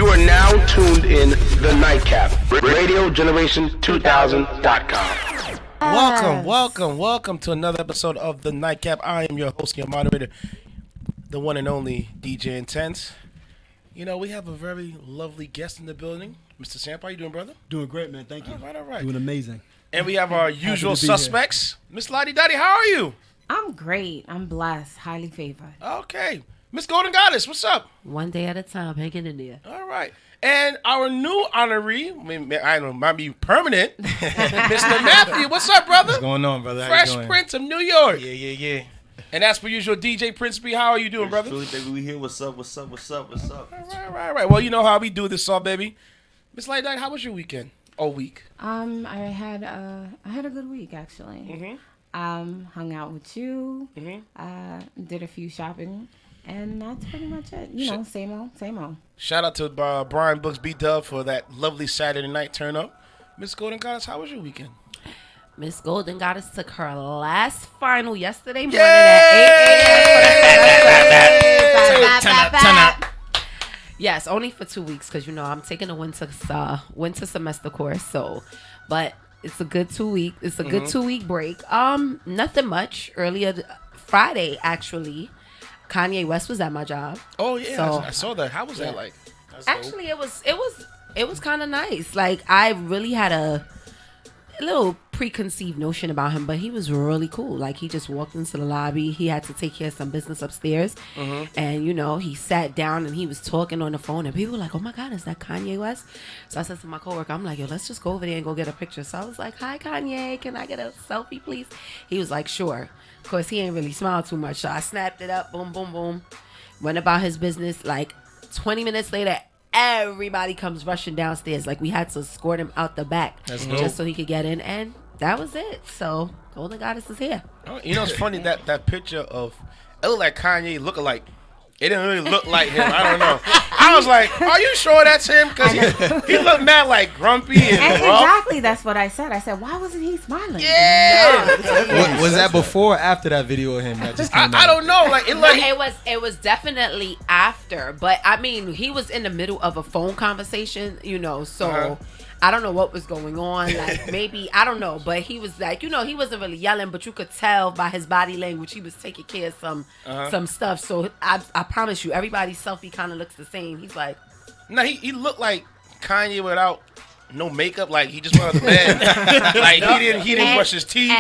You are now tuned in the Nightcap. RadioGeneration2000.com. Welcome to another episode of the Nightcap. I am your host, your moderator, the one and only DJ Intense. You know, we have a very lovely guest in the building. Mr. Samp, how you doing, brother? Doing great, man. Thank you. All right. Doing amazing. And we have our usual suspects. Miss Lottie Dottie, how are you? I'm great. I'm blessed. Highly favored. Okay. Miss Golden Goddess, what's up? One day at a time, hanging in there. All right. And our new honoree, I don't know, might be permanent, Mr. Matthew, what's up, brother? What's going on, brother? How Fresh you doing? Prince of New York. Yeah. And as per usual, DJ Prince B, how are you doing, brother? Truly, baby, we here. What's up? All right. Well, you know how we do this all, baby. Miss Lottie Dottie, how was your weekend? Week. I had a good week actually. Hung out with you. Did a few shopping, and that's pretty much it. You know, same old. Shout out to Brian Books B Dub for that lovely Saturday night turn up. Miss Golden Goddess, how was your weekend? Miss Golden Goddess took her last final yesterday morning at 8 a.m. Yes, only for 2 weeks because, you know, I'm taking a winter semester course. But it's a good 2 week. It's a good 2 week break. Nothing much. Earlier Friday, actually, Kanye West was at my job. Oh yeah, So, I saw that. How was that like? Actually, it was kind of nice. Like, I really had a little preconceived notion about him, but he was really cool. Like, he just walked into the lobby. He had to take care of some business upstairs, and you know, he sat down and he was talking on the phone, and people were like, "Oh my God, is that Kanye West?" So I said to my coworker, "I'm like, yo, let's just go over there and go get a picture." So I was like, "Hi, Kanye, can I get a selfie, please?" He was like, "Sure." Of course, he ain't really smiled too much, so I snapped it up. Boom, boom, boom. Went about his business. Like 20 minutes later, everybody comes rushing downstairs. Like, we had to escort him out the back just so he could get in, and that was it. So Golden Goddess is here. You know, it's funny that picture of it looked like Kanye look-alike. It didn't really look like him. I don't know. I was like, "Are you sure that's him?" Because he looked mad, like grumpy and rough. Exactly, that's what I said. I said, "Why wasn't he smiling?" Yeah. Was that before or after that video of him that just came out? I don't know. Like it was definitely after, but I mean, he was in the middle of a phone conversation, you know, so I don't know what was going on. Like, maybe, I don't know, but he was like, you know, he wasn't really yelling, but you could tell by his body language he was taking care of some stuff. So I promise you, everybody's selfie kind of looks the same. He's like, no, he looked like Kanye without no makeup. Like, he just went out of bed. Like, he didn't brush his teeth.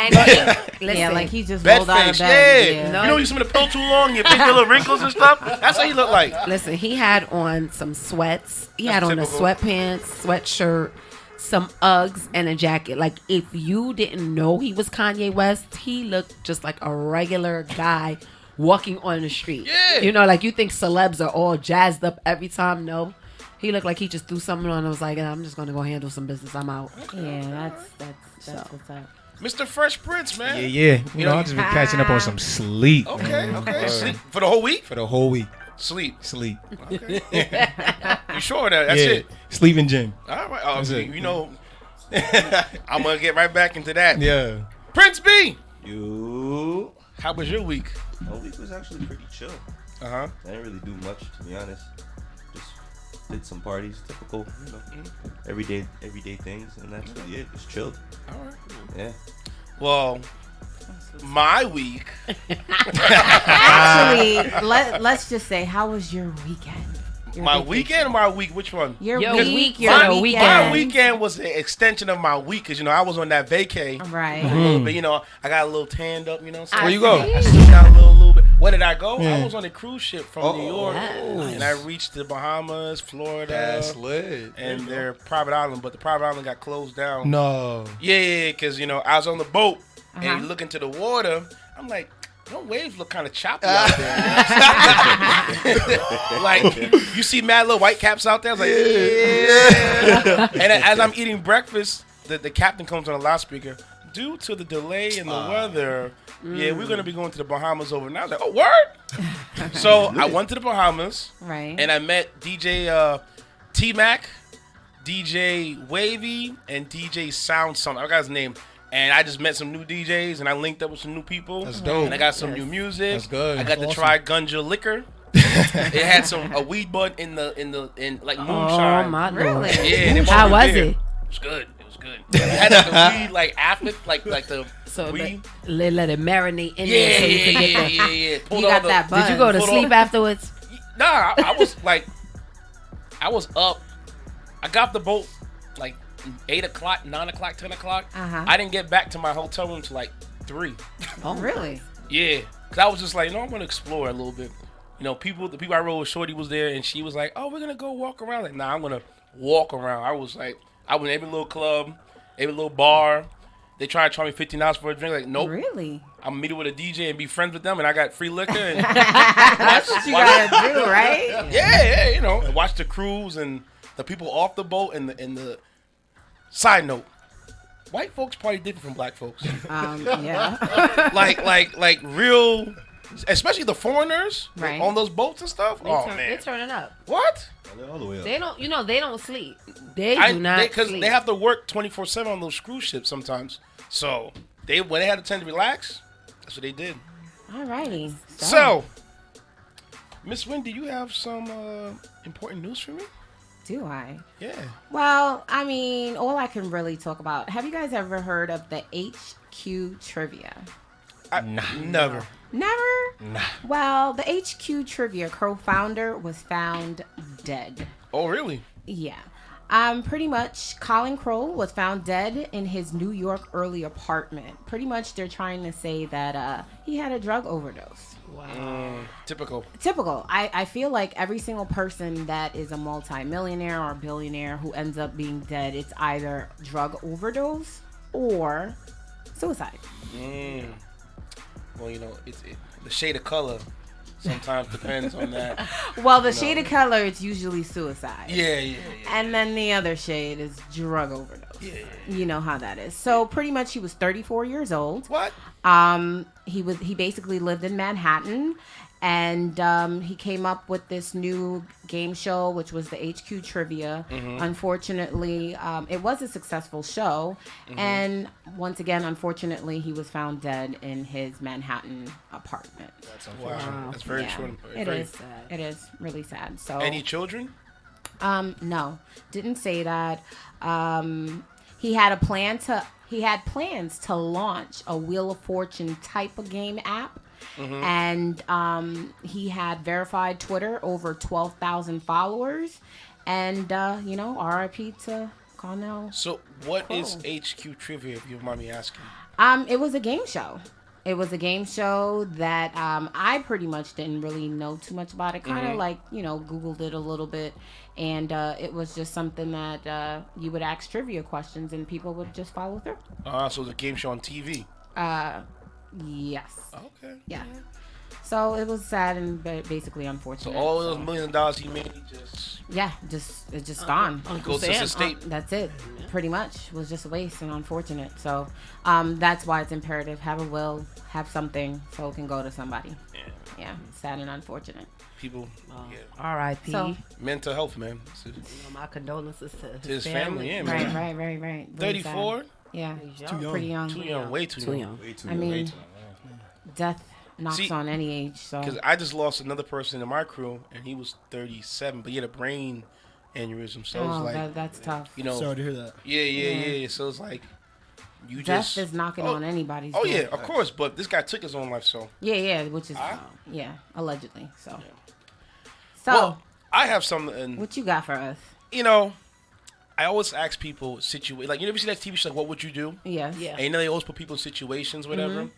Yeah, like he just Bed rolled out of face. bed. Yeah. You know, you spend the pill too long, you pick your little wrinkles and stuff. That's how he looked like. Listen, he had on some sweats. He had on a sweatpants, sweatshirt, some Uggs, and a jacket. Like, if you didn't know he was Kanye West, he looked just like a regular guy walking on the street. Yeah. You know, like, you think celebs are all jazzed up every time. No. He looked like he just threw something on and was like, "I'm just going to go handle some business. I'm out." Yeah, that's what's up. Mr. Fresh Prince, man. Yeah. You know, I've just been catching up on some sleep. Okay. Sleep for the whole week? For the whole week. Sleep. Okay. You sure that's it? Sleep and gym. All right. That's it. You know, I'm going to get right back into that. Yeah. Prince B, You. how was your week? My week was actually pretty chill. I didn't really do much, to be honest. Just did some parties, typical, you know, everyday things, and that's really it. Just chilled. All right. Yeah. Well, my week. Actually, let's just say, how was your weekend? My weekend or my week? Which one? Your Your week. week, Your your My weekend. weekend was an extension of my week because, you know, I was on that vacay. Right. But, you know, I got a little tanned up, you know what I'm saying? Where you go? I still got a little bit. Where did I go? I was on a cruise ship from New York. Nice. And I reached the Bahamas, Florida. That's lit. And their private island. But the private island got closed down. No. Yeah, because, you know, I was on the boat and you look into the water. I'm like, no waves look kind of choppy out there. Like, you see mad little white caps out there. I was like, yeah. And as I'm eating breakfast, the captain comes on a loudspeaker. Due to the delay in the weather, we're going to be going to the Bahamas overnight. I was like, oh, word? So I went to the Bahamas. Right. And I met DJ T-Mac, DJ Wavy, and DJ Sound something. I forgot his name. And I just met some new DJs, and I linked up with some new people. That's dope. And I got some new music. That's good. I got to try Gunja Liquor. It had a weed bud in like moonshine. Oh my Really? lord. Yeah. They How brought was beer. it? It was good. It was good. It had like the weed like after like the So weed. let it marinate in Yeah, there so you can get the. yeah. Pulled You all got the- that buzz. Did you go to Hold sleep on. afterwards? Nah, I was like, I was up. I got off the boat like 8 o'clock, 9 o'clock, 10 o'clock. Uh-huh. I didn't get back to my hotel room till like 3. Oh, really? Yeah, cause I was just like, I'm gonna explore a little bit. You know, the people I rode with, Shorty was there, and she was like, "Oh, we're gonna go walk around." Like, nah, I'm gonna walk around. I was like, I went every little club, every little bar. They tried to charge me $15 for a drink. Like, nope. Really? I'm gonna meet with a DJ and be friends with them, and I got free liquor. And That's what you gotta do, right? yeah, you know, and watch the cruise and the people off the boat. And the side note, white folks party different from black folks. Yeah. like real, especially the foreigners Right. on those boats and stuff. Man, They're turning up. what? They're all the way up. They don't. They don't sleep. They do not Because sleep. they have to work 24/7 on those cruise ships sometimes. So when they had the time to relax, that's what they did. Alrighty. So, Miss Wendy, you have some important news for me? Do I? Yeah. Well, I mean, all I can really talk about. Have you guys ever heard of the HQ trivia? Never. Never? Nah. Well, the HQ trivia co-founder was found dead. Oh, really? Yeah. Pretty much, Colin Kroll was found dead in his New York early apartment. Pretty much, they're trying to say that he had a drug overdose. Typical. Typical. I feel like every single person that is a multi-millionaire or billionaire who ends up being dead, it's either drug overdose or suicide. Well, you know, the shade of color sometimes depends on that. Well, the shade of color is usually suicide. Yeah. And then the other shade is drug overdose. Yeah. You know how that is. So pretty much he was 34 years old. What? He basically lived in Manhattan, and he came up with this new game show, which was the HQ Trivia. Unfortunately, it was a successful show, and once again, unfortunately, he was found dead in his Manhattan apartment. That's unfortunate. Wow. That's very true. It is sad. It is really sad. So any children? No, didn't say that. He had plans to launch a Wheel of Fortune type of game app. And he had verified Twitter, over 12,000 followers, and RIP to Cornell. So what is HQ Trivia, if you don't mind me asking? It was a game show. It was a game show that I pretty much didn't really know too much about it. Kind of Googled it a little bit, and it was just something that you would ask trivia questions and people would just follow through. So it was a game show on TV. Yes. Okay. Yeah. So it was sad and basically unfortunate. So all those $1 million he made, it's just gone. goes to the state. That's it. Pretty much it was just a waste and unfortunate. So that's why it's imperative, have a will, have something so it can go to somebody. Yeah. Sad and unfortunate. People. R.I.P. So, mental health, man. My condolences to his family. Yeah, man. Right. Really 34. sad. Yeah. Too young. Pretty young. Too young. Way too young. Way too I young. mean, death knocks on any age. So. Because I just lost another person in my crew, and he was 37, but he had a brain aneurysm. So it's like that's tough. you know. Sorry to hear that. Yeah. So it's like death is knocking on anybody's door. Oh yeah, of course. But this guy took his own life. So yeah, which is allegedly. So. So well, I have something. What you got for us? I always ask people like you ever see that TV show like What Would You Do? Yes. Yeah. And they always put people in situations, whatever.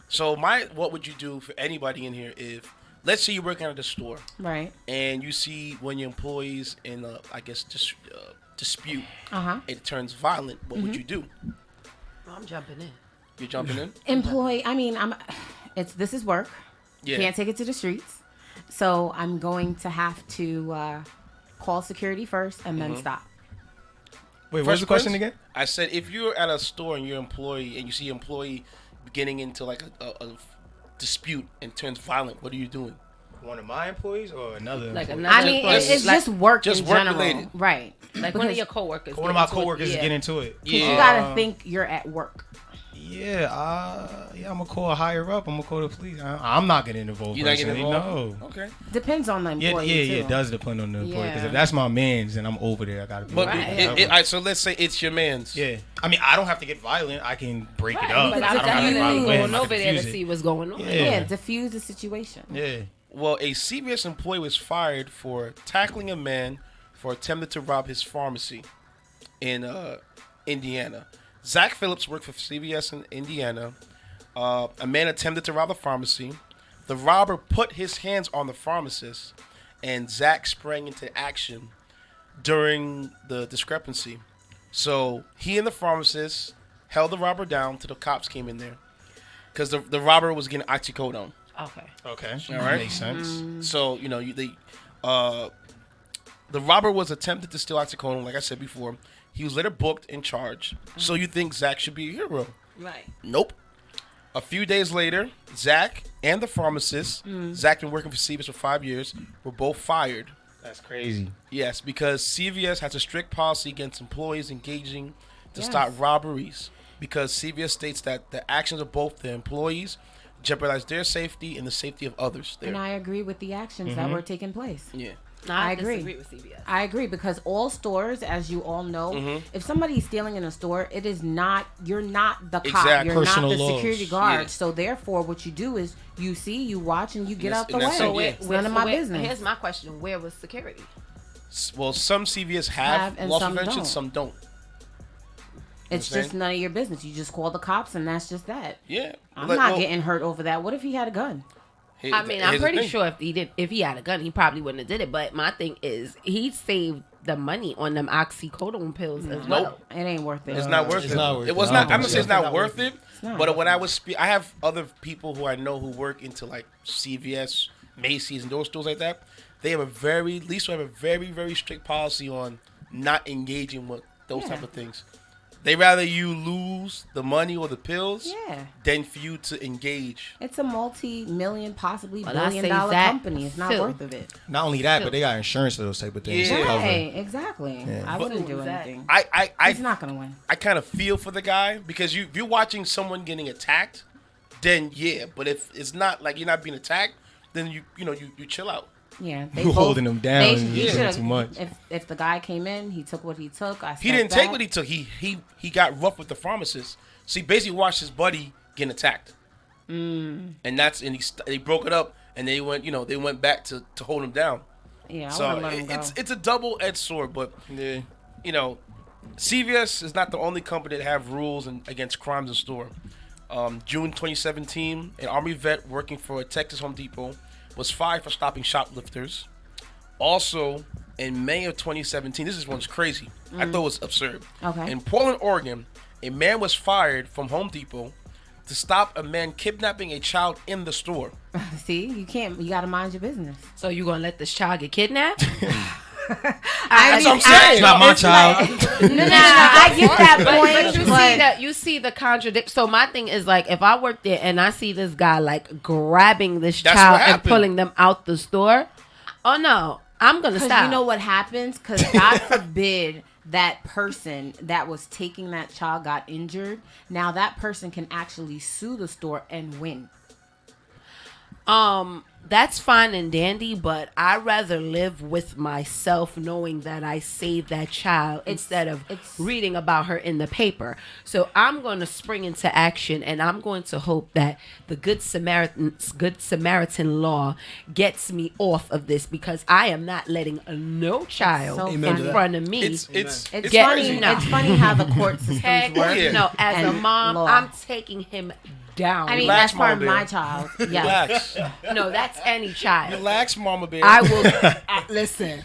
So what would you do for anybody in here if, let's say you're working at a store, right, and you see when your employees in dispute, it turns violent. What would you do? I'm jumping in. You're jumping in. Employee. I mean, this is work. Yeah. Can't take it to the streets. So I'm going to have to call security first and then stop. Wait, what's the question again? I said if you're at a store and you're an employee and you see an employee getting into like a dispute and turns violent, what are you doing? One of my employees or another? Like employee? another I mean, it's just work just in work general. related. Right. Like one of your coworkers. One of my coworkers is getting into it. You gotta think you're at work. I'm gonna call higher up. I'm gonna call the police. I'm not getting involved. You're not getting personally, involved? No. Okay. Depends on the employee. Yeah, too. it does depend on the employee. Because Yeah. if that's my man's and I'm over there, I gotta be. But Right. so let's say it's your man's. Yeah, I mean, I don't have to get violent. I can break it Right, up. but I I'm don't have to definitely violent. going I over can there to diffuse see it. what's going on. Yeah. Diffuse the situation. Yeah. Well, a CVS employee was fired for tackling a man for attempting to rob his pharmacy in Indiana. Zach Phillips worked for CVS in Indiana. A man attempted to rob the pharmacy. The robber put his hands on the pharmacist, and Zach sprang into action during the discrepancy. So he and the pharmacist held the robber down till the cops came in there, because the robber was getting oxycodone. Okay. Okay. All right. Makes sense. So the robber was attempted to steal oxycodone. Like I said before, he was later booked and charged. So you think Zach should be a hero? Right. Nope. A few days later, Zach and the pharmacist, Zach been working for CVS for 5 years, were both fired. That's crazy. Yes, because CVS has a strict policy against employees engaging to Yes. stop robberies. Because CVS states that the actions of both the employees jeopardize their safety and the safety of others. There. And I agree with the actions that were taking place. Yeah. No, I I agree. disagree with CVS. I agree because all stores, as you all know, if somebody's stealing in a store, it is not, you're not the cop, Exactly. you're Personal not the laws. security guard. Yeah. So therefore, what you do is you see, you watch, and you get that's- out the and way. that's So it, yeah. It's none of my business. Here's my question: where was security? Well, some CVS Have have and loss some prevention, don't. some don't. It's Understand? just none of your business. You just call the cops, and that's just that. Yeah. I'm Like, not well, getting hurt over that. What if he had a gun? I mean, I'm pretty sure if he had a gun, he probably wouldn't have did it. But my thing is, he saved the money on them oxycodone pills as well. Nope. It ain't worth it. It's not worth It's it. not worth It was it. I not. don't I'm gonna think say it's so. not worth it. not. But when I was, I have other people who I know who work into like CVS, Macy's, and those stores like that. They have a very strict policy on not engaging with those type of things. They rather you lose the money or the pills Yeah. than for you to engage. It's a multi-million, possibly Well, I say billion-dollar that company. It's not too. worth of it. Not only that, but they got insurance for those type of things. Yeah. to cover. Right, exactly. Yeah. I wouldn't do Who's that? anything. I He's not gonna win. I kind of feel for the guy because if you're watching someone getting attacked, then yeah. But if it's not like you're not being attacked, then you chill out. Yeah, they You holding him down and he you're doing should've- too much. If the guy came in, he took what he took. He didn't take what he took. He got rough with the pharmacist. So he basically watched his buddy getting attacked. And they broke it up and they went back to hold him down. Yeah, I So would've let him go. it's a double-edged sword, but Yeah. CVS is not the only company that have rules against crimes in store. June 2017, an Army vet working for a Texas Home Depot was fired for stopping shoplifters. Also, in May of 2017, this one's crazy. I thought it was absurd. Okay. In Portland, Oregon, a man was fired from Home Depot to stop a man kidnapping a child in the store. See, you gotta mind your business. So you gonna let this child get kidnapped? That's what I'm saying. It's not my child. No, I get that But point. you see the contradict. So my thing is like, if I work there and I see this guy like grabbing this That's child what and happened. pulling them out the store, oh no, I'm gonna Because stop. you know what happens? Because God forbid that person that was taking that child got injured. Now that person can actually sue the store and win. That's fine and dandy, but I'd rather live with myself knowing that I saved that child instead of reading about her in the paper. So I'm going to spring into action, and I'm going to hope that the Good Samaritan law gets me off of this, because I am not letting no child so in funny. front of me. It's It's Get funny. crazy. no. It's funny how the court systems Heck, work. yeah. no, as a And mom, law. I'm taking him down. I mean, Relax, that's part of Mama my Bear. child. Yeah. Relax. no, that's any child. Relax, Mama Bear. I will listen.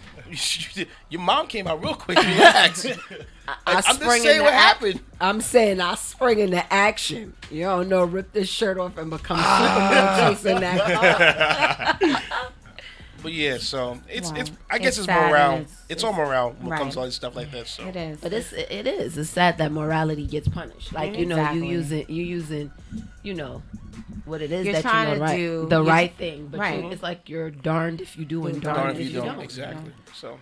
Your mom came out real quick. Relax. I'm just spring saying into what ac- happened. I'm saying I spring into action. You don't know, rip this shirt off and become Superman chasing that. But yeah, so it's Wow. I guess it's sad morale. and It's all morale when it right. comes to all this stuff like that. So It is. But it is. It's sad that morality gets punished. Like Exactly. you using, what it is You're that trying you know to right, do- the you're- right thing. But right. it's like you're darned if you do and Darned darned darn if you don't. don't. Exactly. So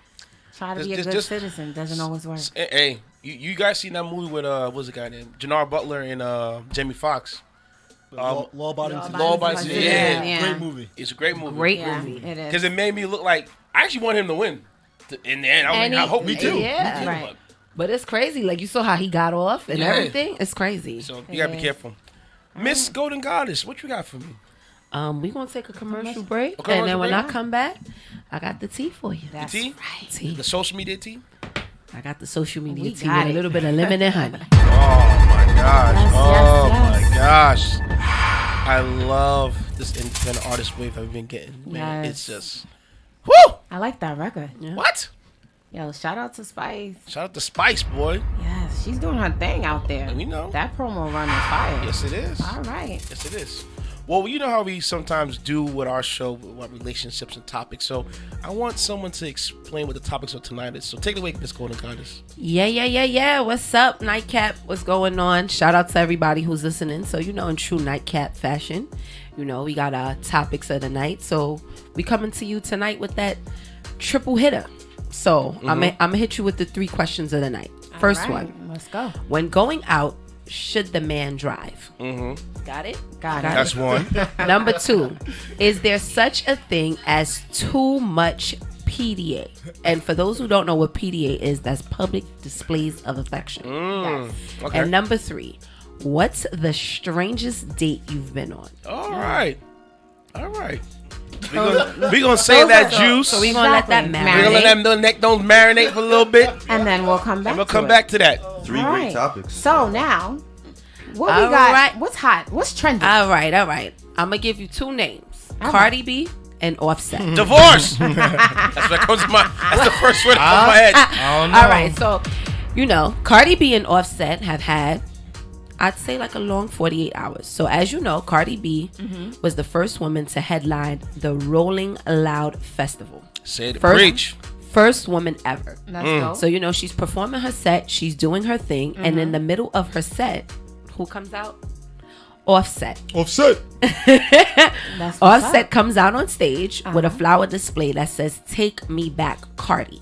Try to be a good citizen. Doesn't always work. Hey, you guys seen that movie with what's the guy named Jannard Butler and Jamie Foxx? Law-abiding Law-abiding citizen. yeah. Great movie. It's a great movie. Great Yeah, movie. it is. Because it made me look like I actually want him to win. In the end, I hope Me too. Yeah. Me too. Right. But it's crazy. Like, you saw how he got off and Yeah. everything. It's crazy. So you gotta be careful. Miss Golden Goddess, what you got for me? We gonna take a commercial break, commercial and then when break? I come back, I got the tea for you. That's tea? right. Tea. The social media tea? I got the social media We tea got with a it. little bit of lemon and honey. Oh my gosh. Yes, oh yes, my gosh. I love this independent artist wave that we've been getting. Man, Yes. it's just whoo! I like that record. What? Yo, shout out to Spice. Shout out to Spice, boy. Yes, she's doing her thing out there. We know. That promo run is fire. Yes, it is. All right. Yes, it is. Well, you know how we sometimes do with our show, with relationships and topics. So I want someone to explain what the topics of tonight is. So take it away, Miss Golden Goddess. Yeah. What's up, Nightcap? What's going on? Shout out to everybody who's listening. So, in true Nightcap fashion, we got our topics of the night. So we coming to you tonight with that triple hitter. So I'm gonna hit you with the 3 questions of the night. First All right, one: let's go. when going out, should the man drive? Got it. Got it. That's one. Number 2: is there such a thing as too much PDA? And for those who don't know what PDA is, that's public displays of affection. Yes. Okay. And number 3: what's the strangest date you've been on? All right. We gonna save that juice. So we're gonna let that Exactly. marinate. We're gonna let them little neck don't marinate for a little bit. And then we'll come back. And we'll to come it. back to that. 3 All great right. topics. So now, what All we got? right. What's hot? What's trending? All right. I'm gonna give you 2 names: All Cardi B and Offset. Divorce. That's what comes to my. That's the first one that comes to my head. I don't know. All right, so Cardi B and Offset have had, I'd say, like a long 48 hours. So as you know, Cardi B was the first woman to headline the Rolling Loud Festival. Say it. First- Preach. First woman ever. Let's go. So she's performing her set, she's doing her thing, and in the middle of her set, who comes out? Offset. Offset. That's what's Offset up. comes out on stage with a flower display that says "Take Me Back, Cardi,"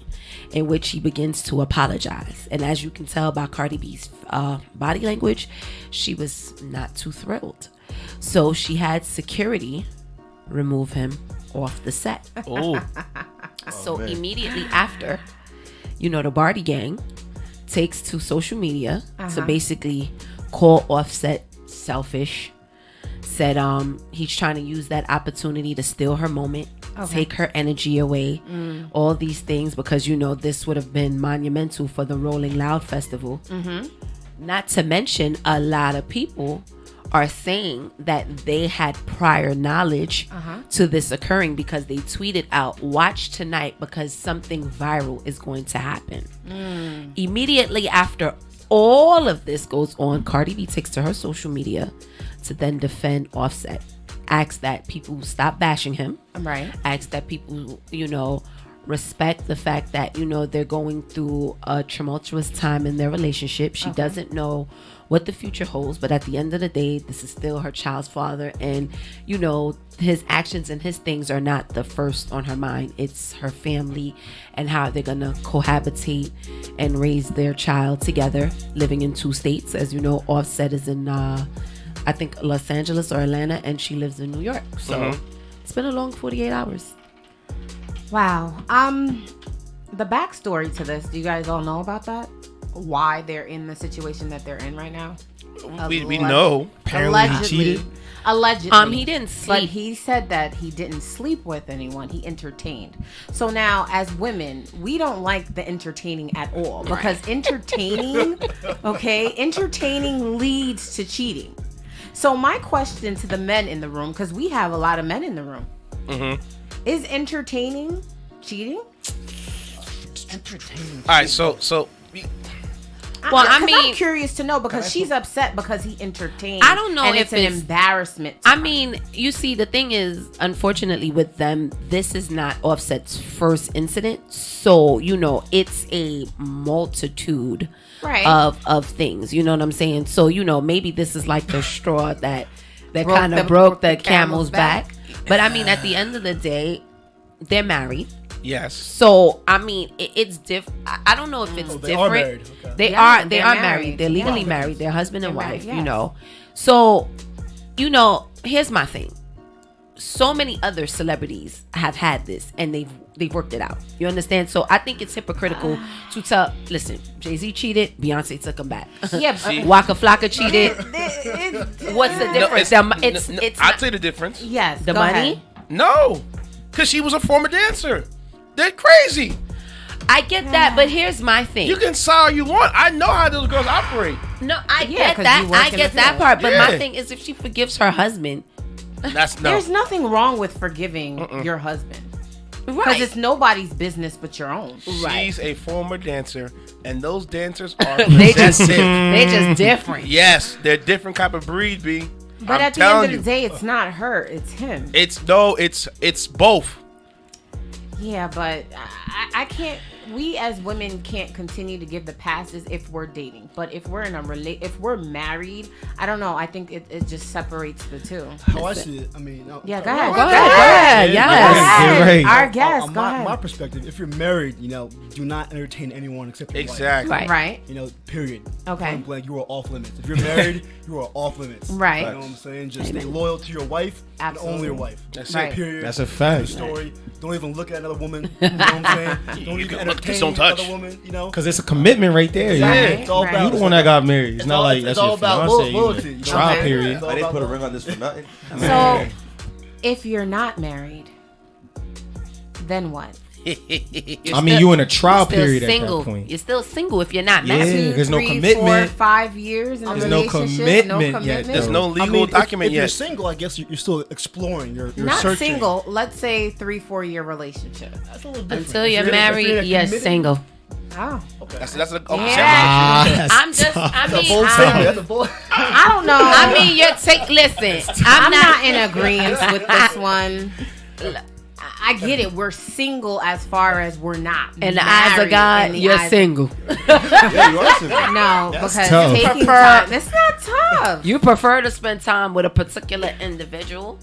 in which he begins to apologize. And as you can tell by Cardi B's body language, she was not too thrilled. So she had security remove him off the set. Oh. So man. immediately after, the Barty gang takes to social media to basically call Offset selfish. Said he's trying to use that opportunity to steal her moment, take her energy away, all these things, because this would have been monumental for the Rolling Loud Festival. Not to mention, a lot of people are saying that they had prior knowledge to this occurring because they tweeted out, "Watch tonight because something viral is going to happen." Immediately after all of this goes on, Cardi B takes to her social media to then defend Offset. Asks that people stop bashing him. Right. Asks that people, respect the fact that, they're going through a tumultuous time in their relationship. She doesn't know what the future holds, but at the end of the day, this is still her child's father. And, his actions and his things are not the first on her mind. It's her family and how they're going to cohabitate and raise their child together, living in 2 states. As you know, Offset is in, I think, Los Angeles or Atlanta, and she lives in New York. So it's been a long 48 hours. Wow. The backstory to this. Do you guys all know about that? Why they're in the situation that they're in right now? We know. Apparently he cheated. Allegedly. He didn't But sleep. he said that he didn't sleep with anyone. He entertained. So now, as women, we don't like the entertaining at all because entertaining leads to cheating. So my question to the men in the room, because we have a lot of men in the room, is entertaining cheating? All right. So. Well, I 'Cause mean- I'm curious to know because she's upset because he entertained. I don't know and if it's an it's- embarrassment. To I her. mean, you see, the thing is, unfortunately with them, this is not Offset's first incident. So, it's a multitude Right. of things. You know what I'm saying? So, maybe this is like the straw that Broke kind of broke the camel's camel's back. But I mean, at the end of the day, they're married. Yes. So I mean, it's different. I don't know if it's They different. are married. Okay. They Yeah, are they're married. married. They're legally Yeah. married. They're husband and They're wife. married, You yes. know. So, here's my thing. So many other celebrities have had this, and they've worked it out. You understand? So I think it's hypocritical to tell. Listen, Jay-Z cheated. Beyonce took him back. Yeah, Waka Flocka cheated. What's the difference? I'll tell you the difference. yes. The go money. ahead. No, because she was a former dancer. They're crazy. I get that, but here's my thing. You can say all you want. I know how those girls operate. No, I Yeah, get 'cause that. you work I in get the that field. part. But Yeah. my thing is, if she forgives her husband, That's no. There's nothing wrong with forgiving your husband. Because right? it's nobody's business but your own. Right. She's a former dancer, and those dancers are They just possessive. they just different. Yes, they're different type of breed, B. But I'm at the end telling of the day, it's not her, it's him. it's both. Yeah, but I can't. We as women can't continue to give the passes if we're dating. But if we're in a if we're married, I don't know. I think it just separates the two. How I see it, I mean, Yeah, go ahead. Go ahead. Yeah, Yes. yeah. Right. Our guest, go my ahead. perspective, if you're married, do not entertain anyone except your wife. Exactly. Right. Right. Period. Okay. Point blank, you are off limits. If you're married, you are off limits. Right. You know what I'm saying? Just stay loyal to your wife and only your wife. That's Right. it. Period. That's a fact. Story. Don't even look at another woman. You know what I'm saying? Don't You even can look, entertain just don't touch. another woman. Because it's a commitment right there. Yeah. It's all Right. about. You the one that got married. It's not all- like it's that's all your about fiance. loyalty, You you know trial what I'm saying? period. It's all I didn't about put a ring on this for nothing. So, if you're not married, then what? I mean, you in a trial Still period single. at that point. You're still single if you're not Yeah. married. There's no 3, commitment. 4, 5 years in a There's no relationship. commitment yet, There's though. no legal document if you're yet. single, I guess you're still exploring. You're Not searching. single. Let's say 3-4 year relationship. That's a little different. Until If you're if in married, a you're committed- single. Oh, That's a Yeah. I'm just. I That's a mean, bold statement. That's a bold. I don't know. I mean, you're listen. I'm not in agreement with this one. I get it. We're single as far as we're not. In the eyes of married. God, In the you're eyes- single. Yeah, you are single. No, That's because tough. taking time. It's not tough. You prefer to spend time with a particular individual,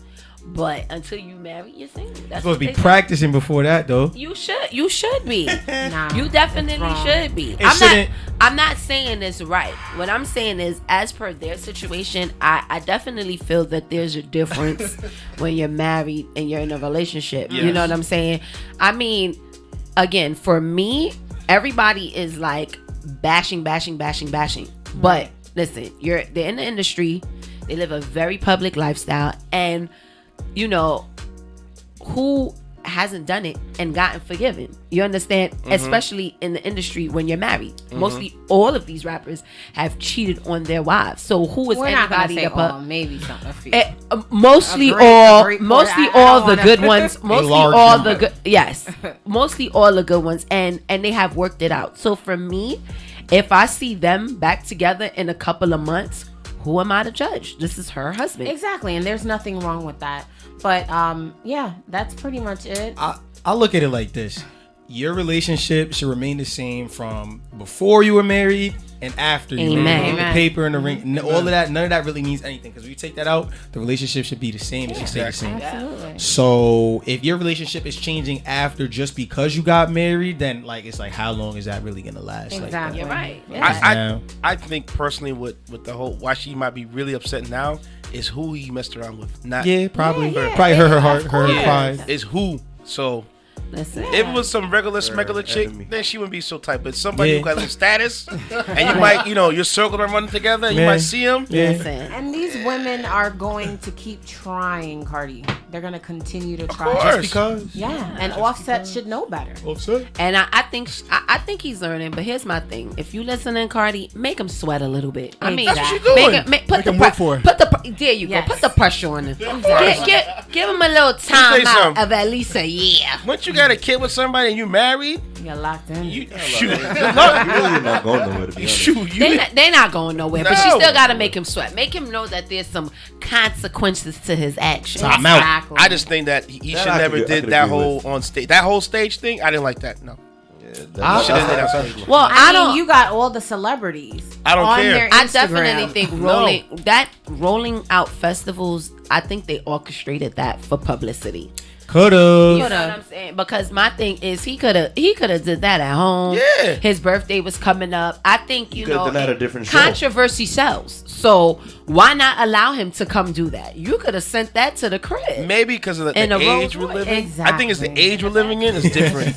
but until you marry, you're single. That's Supposed to be what they say. practicing before that, though. You should be. Nah, You definitely wrong. should be. shouldn't- I'm not saying it's right. What I'm saying is, as per their situation, I definitely feel that there's a difference when you're married and you're in a relationship. You Yes. know what I'm saying? I mean, again, for me, everybody is like bashing. But listen, they're in the industry. They live a very public lifestyle, and who hasn't done it and gotten forgiven? You understand? Especially in the industry when you're married. Mostly all of these rappers have cheated on their wives. So who is We're not gonna anybody say to all. Maybe some. A few. mostly A all great mostly portion. I all don't the wanna- good ones, mostly large all number. the good, yes, mostly all the good ones, and they have worked it out. So for me, if I see them back together in a couple of months, who am I to judge? This is her husband. Exactly, and there's nothing wrong with that. But yeah, that's pretty much it. I look at it like this. Your relationship should remain the same from before you were married and after you were Amen. married. The Amen. paper and the ring, all of that, none of that really means anything. Because if you take that out, the relationship should be the same. It should stay the same. Absolutely. So if your relationship is changing after just because you got married, then it's like how long is that really gonna last? Exactly. You're right. Yeah. I think personally with the whole why she might be really upset now is who he messed around with. Not Yeah, probably. Yeah, yeah. Probably hurt her heart, Of hurt her course. pride. is who. So Listen, if it was some regular smuggler chick, enemy. then she wouldn't be so tight. But somebody Yeah. who got a little status, and you might, your circle are running together, and you Yeah. might see him. Yeah. listen. And these women are going to keep trying, Cardi. They're going to continue to try. course. Just because. Yeah, and Offset should know better. Offset. And I think he's learning. But here's my thing: if you listening, Cardi, make him sweat a little bit. I mean, That's what she doing. put the him work for her. there you Yes. go. Put the pressure on him. Give him a little Let time me tell you out something. of at least a year. Once you got a kid with somebody and you married, You're locked in. you shoot. You really not going nowhere, to be honest. Shoot, you. They're not going nowhere, but she No. still got to make him sweat. Make him know that there's some consequences to his actions. Time out. Exactly. I just think that he That should I never could- I did could that agree whole with. on stage. That whole stage thing, I didn't like that. No, Yeah, should've that's did that not stage. personal. Well, I don't. mean, you got all the celebrities. I don't on care. Their I Instagram. definitely think rolling out festivals. I think they orchestrated that for publicity. Could've. You know what I'm saying? Because my thing is he could have did that at home. Yeah. His birthday was coming up. I think you could've know done that at a different show. controversy sells. So why not allow him to come do that? You could have sent that to the crib. Maybe because of the In a age we're Rolls Royce. living. I think it's the Exactly. age we're living in is different.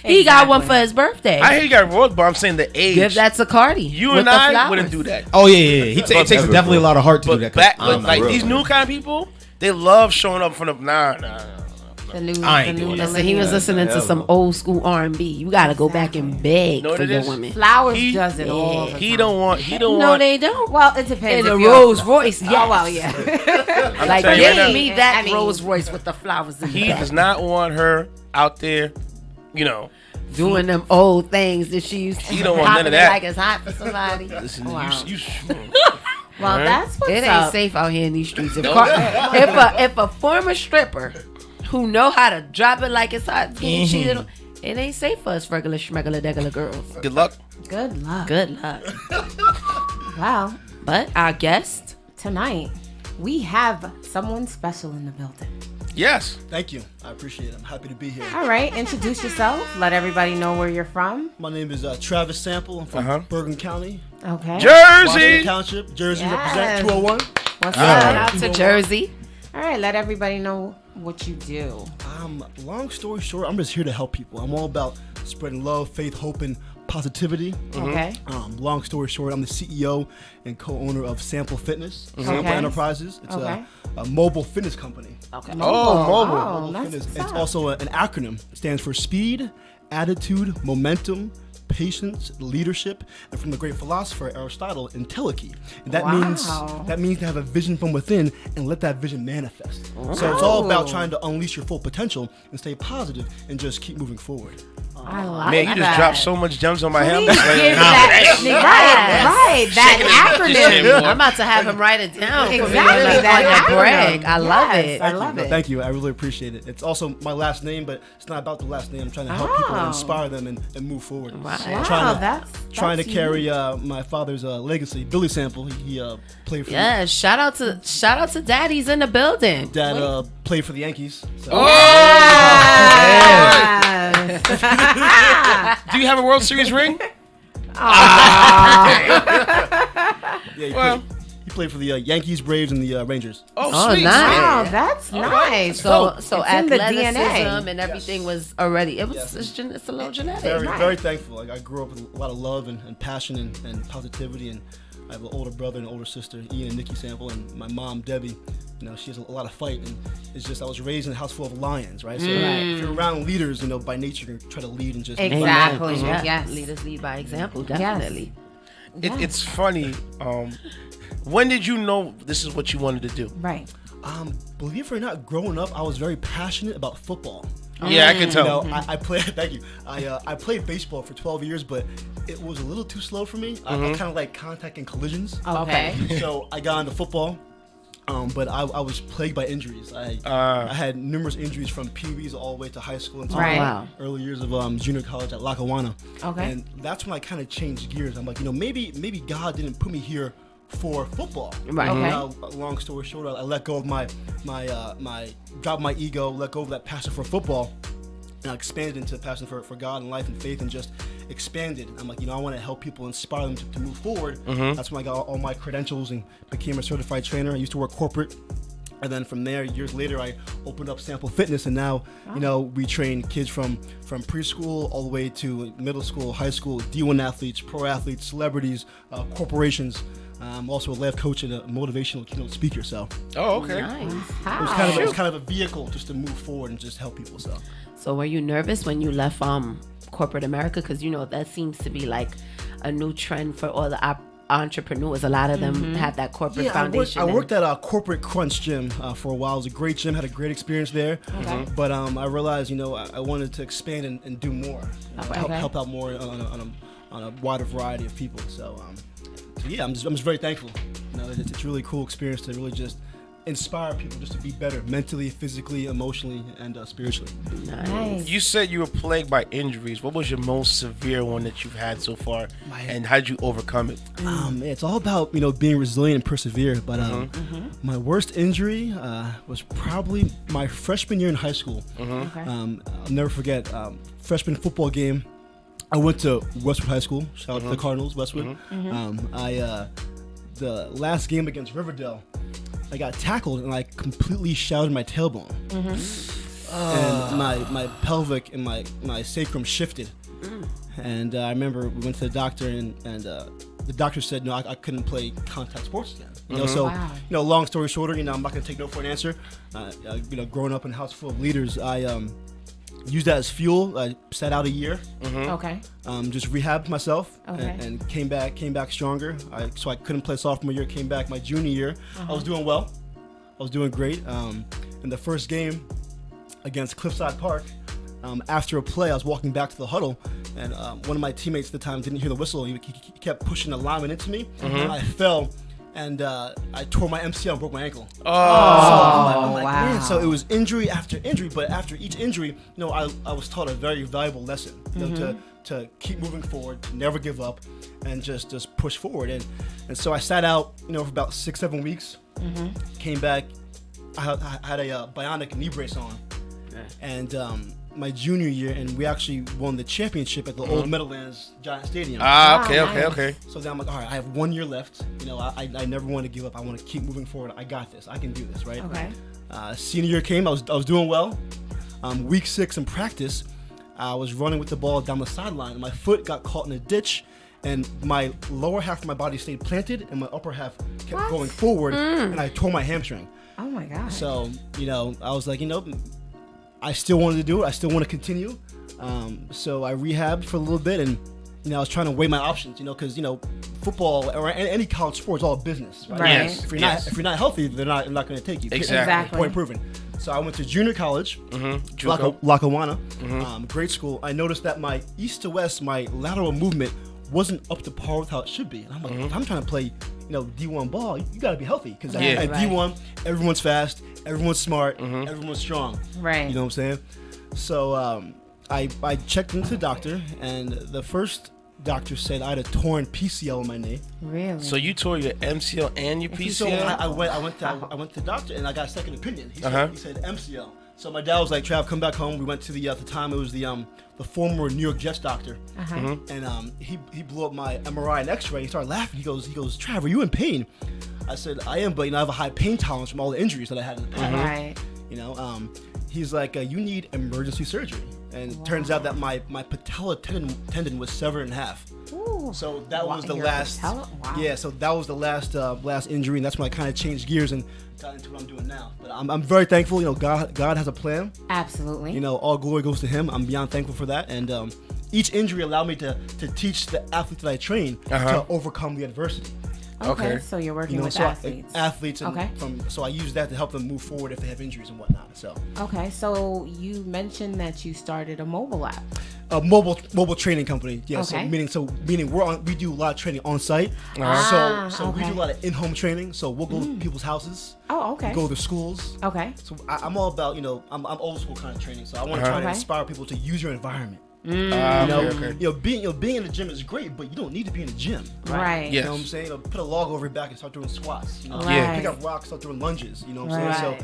He got one for his birthday. I hear you got Rolls, but I'm saying the age. Give that to Cardi. You with and the I flowers. wouldn't do that. Oh yeah. It takes Never, definitely a bro. lot of heart to do But that. 'cause like real, these man. new kind of people, they love showing up from the nah. The new, I the ain't new doing that. Listen, he was listening to Hell some no. old school R&B. You got to go back and beg Know what for it your is? women. Flowers He- does it all the time. He don't want. No, want. they don't. Well, it depends. In a if you're- Rolls Royce, yes. Oh, well, yeah. Like, telling you right give now. me that I mean- Rolls Royce with the flowers in He the back. does not want her out there. You know. Doing them old things that she used to He don't want none of popping it that. like it's hot for somebody. Listen, Wow. you Well, Alright. that's what's It ain't up. safe out here in these streets. If, No. if a former stripper who know how to drop it like it's hot getting cheated on, it ain't safe for us regular schmegular degular girls. Good luck. Good luck. Good luck. Wow. But our guest, Tonight, we have someone special in the building. Yes. Thank you. I appreciate it. I'm happy to be here. All right, introduce yourself. Let everybody know where you're from. My name is Travis Sample. I'm from Bergen County, Okay. Washington Jersey. Township, Jersey. Yes. Represent 201. What's shout up? out to Jersey. All right, let everybody know what you do. Long story short, I'm just here to help people. I'm all about spreading love, faith, hope, and positivity. Okay. Long story short, I'm the CEO and co-owner of Sample Fitness, Sample Okay. Enterprises. It's Okay. a mobile fitness company. Okay. Oh, mobile. Oh, that's Fitness. what's It's up. also an acronym. It stands for Speed, Attitude, Momentum, Patience, Leadership, and from the great philosopher Aristotle, Entelechy. And that Wow. means to have a vision from within and let that vision manifest. So it's all about trying to unleash your full potential and stay positive and just keep moving forward. I like Man, you just that. dropped so much gems on my helmet. Please give that, right, that acronym. I'm about to have him write it down. Exactly, On that the break. acronym. I love Yes, it. I love it. Thank you. I really appreciate it. It's also my last name, but it's not about the last name. I'm trying to help people Oh. and inspire them and move forward. Wow. I'm Wow, trying to that's carry my father's legacy. Billy Sample, he played for Yeah, shout out to daddies in the building. Dad played for the Yankees. So. Yes. Do you have a World Series ring? Yeah, he played for the Yankees, Braves, and the Rangers. Oh, sweet. nice. Wow, that's nice. So It's in the athleticism DNA. and everything was already. It's a little genetic. Very thankful. Like, I grew up with a lot of love and passion and positivity. And I have an older brother and an older sister, Ian and Nikki Sample, and my mom, Debbie. You know, she has a lot of fight, and it's just I was raised in a house full of lions, right? So if you're around leaders, you know, by nature, you're gonna try to lead and just Exactly. Yeah. Yes. Leaders lead by example, definitely. It's funny. When did you know this is what you wanted to do? Right. Believe it or not, growing up, I was very passionate about football. Yeah, I can You tell. know, I played. Thank you. I played baseball for 12 years, but it was a little too slow for me. I kind of like contact and collisions. Okay. So I got into football, but I was plagued by injuries. I had numerous injuries from Pee-wees all the way to high school until Right. Wow. early years of junior college at Lackawanna. Okay. And that's when I kind of changed gears. I'm like, you know, maybe God didn't put me here for football. Right. Okay. Long story short, I let go of my dropped my ego, let go of that passion for football, and I expanded into passion for God and life and faith, and just expanded. I'm like, you know, I want to help people, inspire them to move forward. That's when I got all my credentials and became a certified trainer. I used to work corporate. And then from there, years later, I opened up Sample Fitness, and now, you know, we train kids from preschool all the way to middle school, high school, D1 athletes, pro athletes, celebrities, corporations. I'm also a life coach and a motivational keynote speaker. So Oh, okay. Nice. it was kind of a vehicle just to move forward and just help people. So were you nervous when you left corporate America? Because you know that seems to be like a new trend for all the entrepreneurs. A lot of them have that corporate foundation. I worked at a corporate Crunch gym for a while. It was a great gym, had a great experience there. But I realized, you know, I wanted to expand and do more, help out more on a wider variety of people. So yeah, I'm just very thankful. You know, it's a really cool experience to really just inspire people just to be better mentally, physically, emotionally, and spiritually. Nice. You said you were plagued by injuries. What was your most severe one that you've had so far, and how did you overcome it? It's all about being resilient and persevere. But my worst injury was probably my freshman year in high school. Okay. I'll never forget freshman football game. I went to Westwood High School. Shout out to the Cardinals, Westwood. The last game against Riverdale, I got tackled and I completely shattered my tailbone. And my pelvic and my sacrum shifted. And I remember we went to the doctor and the doctor said no, I couldn't play contact sports again. So long story shorter, I'm not gonna take no for an answer. Growing up in a house full of leaders, I used that as fuel. I sat out a year. Okay. Just rehabbed myself Okay. and came back stronger. So I couldn't play sophomore year. Came back my junior year. I was doing well. I was doing great. In the first game against Cliffside Park, after a play, I was walking back to the huddle, and one of my teammates at the time didn't hear the whistle. He kept pushing the lineman into me. I fell. And I tore my MCL and broke my ankle. Oh, I'm like, wow. man. So it was injury after injury, but after each injury, I was taught a very valuable lesson. To keep moving forward, to never give up, and just push forward. And so I sat out, for about 6-7 weeks. Came back. I had a bionic knee brace on, and my junior year, and we actually won the championship at the old Meadowlands Giant Stadium. Okay. So then I'm like, all right, I have 1 year left. I never want to give up. I want to keep moving forward. I got this. I can do this, right? Okay. Senior year came. I was doing well. Week 6 in practice, I was running with the ball down the sideline, and my foot got caught in a ditch, and my lower half of my body stayed planted, and my upper half kept going forward, and I tore my hamstring. Oh my God. So, I was like, I still wanted to do it. I still want to continue. So I rehabbed for a little bit, and I was trying to weigh my options. Because football or any college sport is all business. Right? Right. Yes. If you're not healthy, they're not going to take you. Exactly. Point proven. So I went to junior college, Lackawanna, great school. I noticed that my east to west, my lateral movement wasn't up to par with how it should be. And I'm like, if I'm trying to play, D1 ball, you got to be healthy. Because at D1, everyone's fast, everyone's smart, everyone's strong. Right. You know what I'm saying? So I checked into the doctor, and the first doctor said I had a torn PCL in my knee. Really? So you tore your MCL and your PCL? So I went to the doctor, and I got a second opinion. He said MCL. So my dad was like, Trav, come back home. We went to at the time it was the former New York Jets doctor, and he blew up my MRI and X-ray. He started laughing. He goes, Trav, are you in pain? I said, I am, but I have a high pain tolerance from all the injuries that I had in the past. Right. He's like, you need emergency surgery. And it turns out that my patella tendon was severed in half. Ooh. So that was the Your last. patella? Wow. Yeah, so that was the last injury, and that's when I kind of changed gears and got into what I'm doing now. But I'm very thankful. God has a plan. Absolutely. All glory goes to Him. I'm beyond thankful for that. And each injury allowed me to teach the athletes that I train to overcome the adversity. Okay. So you're working with athletes. Athletes, and Okay. so I use that to help them move forward if they have injuries and whatnot. So Okay. So you mentioned that you started a mobile app. a mobile training company. Yeah. Okay. Meaning we do a lot of training on site. So we do a lot of in-home training. So we'll go to people's houses. Oh, okay. Go to schools. Okay. So I'm all about I'm old school kind of training. So I want to try to Okay. inspire people to use your environment. Okay. Being in the gym is great, but you don't need to be in the gym. Right. Yeah. You know what I'm saying? Put a log over your back and start doing squats. Right. Pick up rocks, start doing lunges. You know what I'm Right. saying?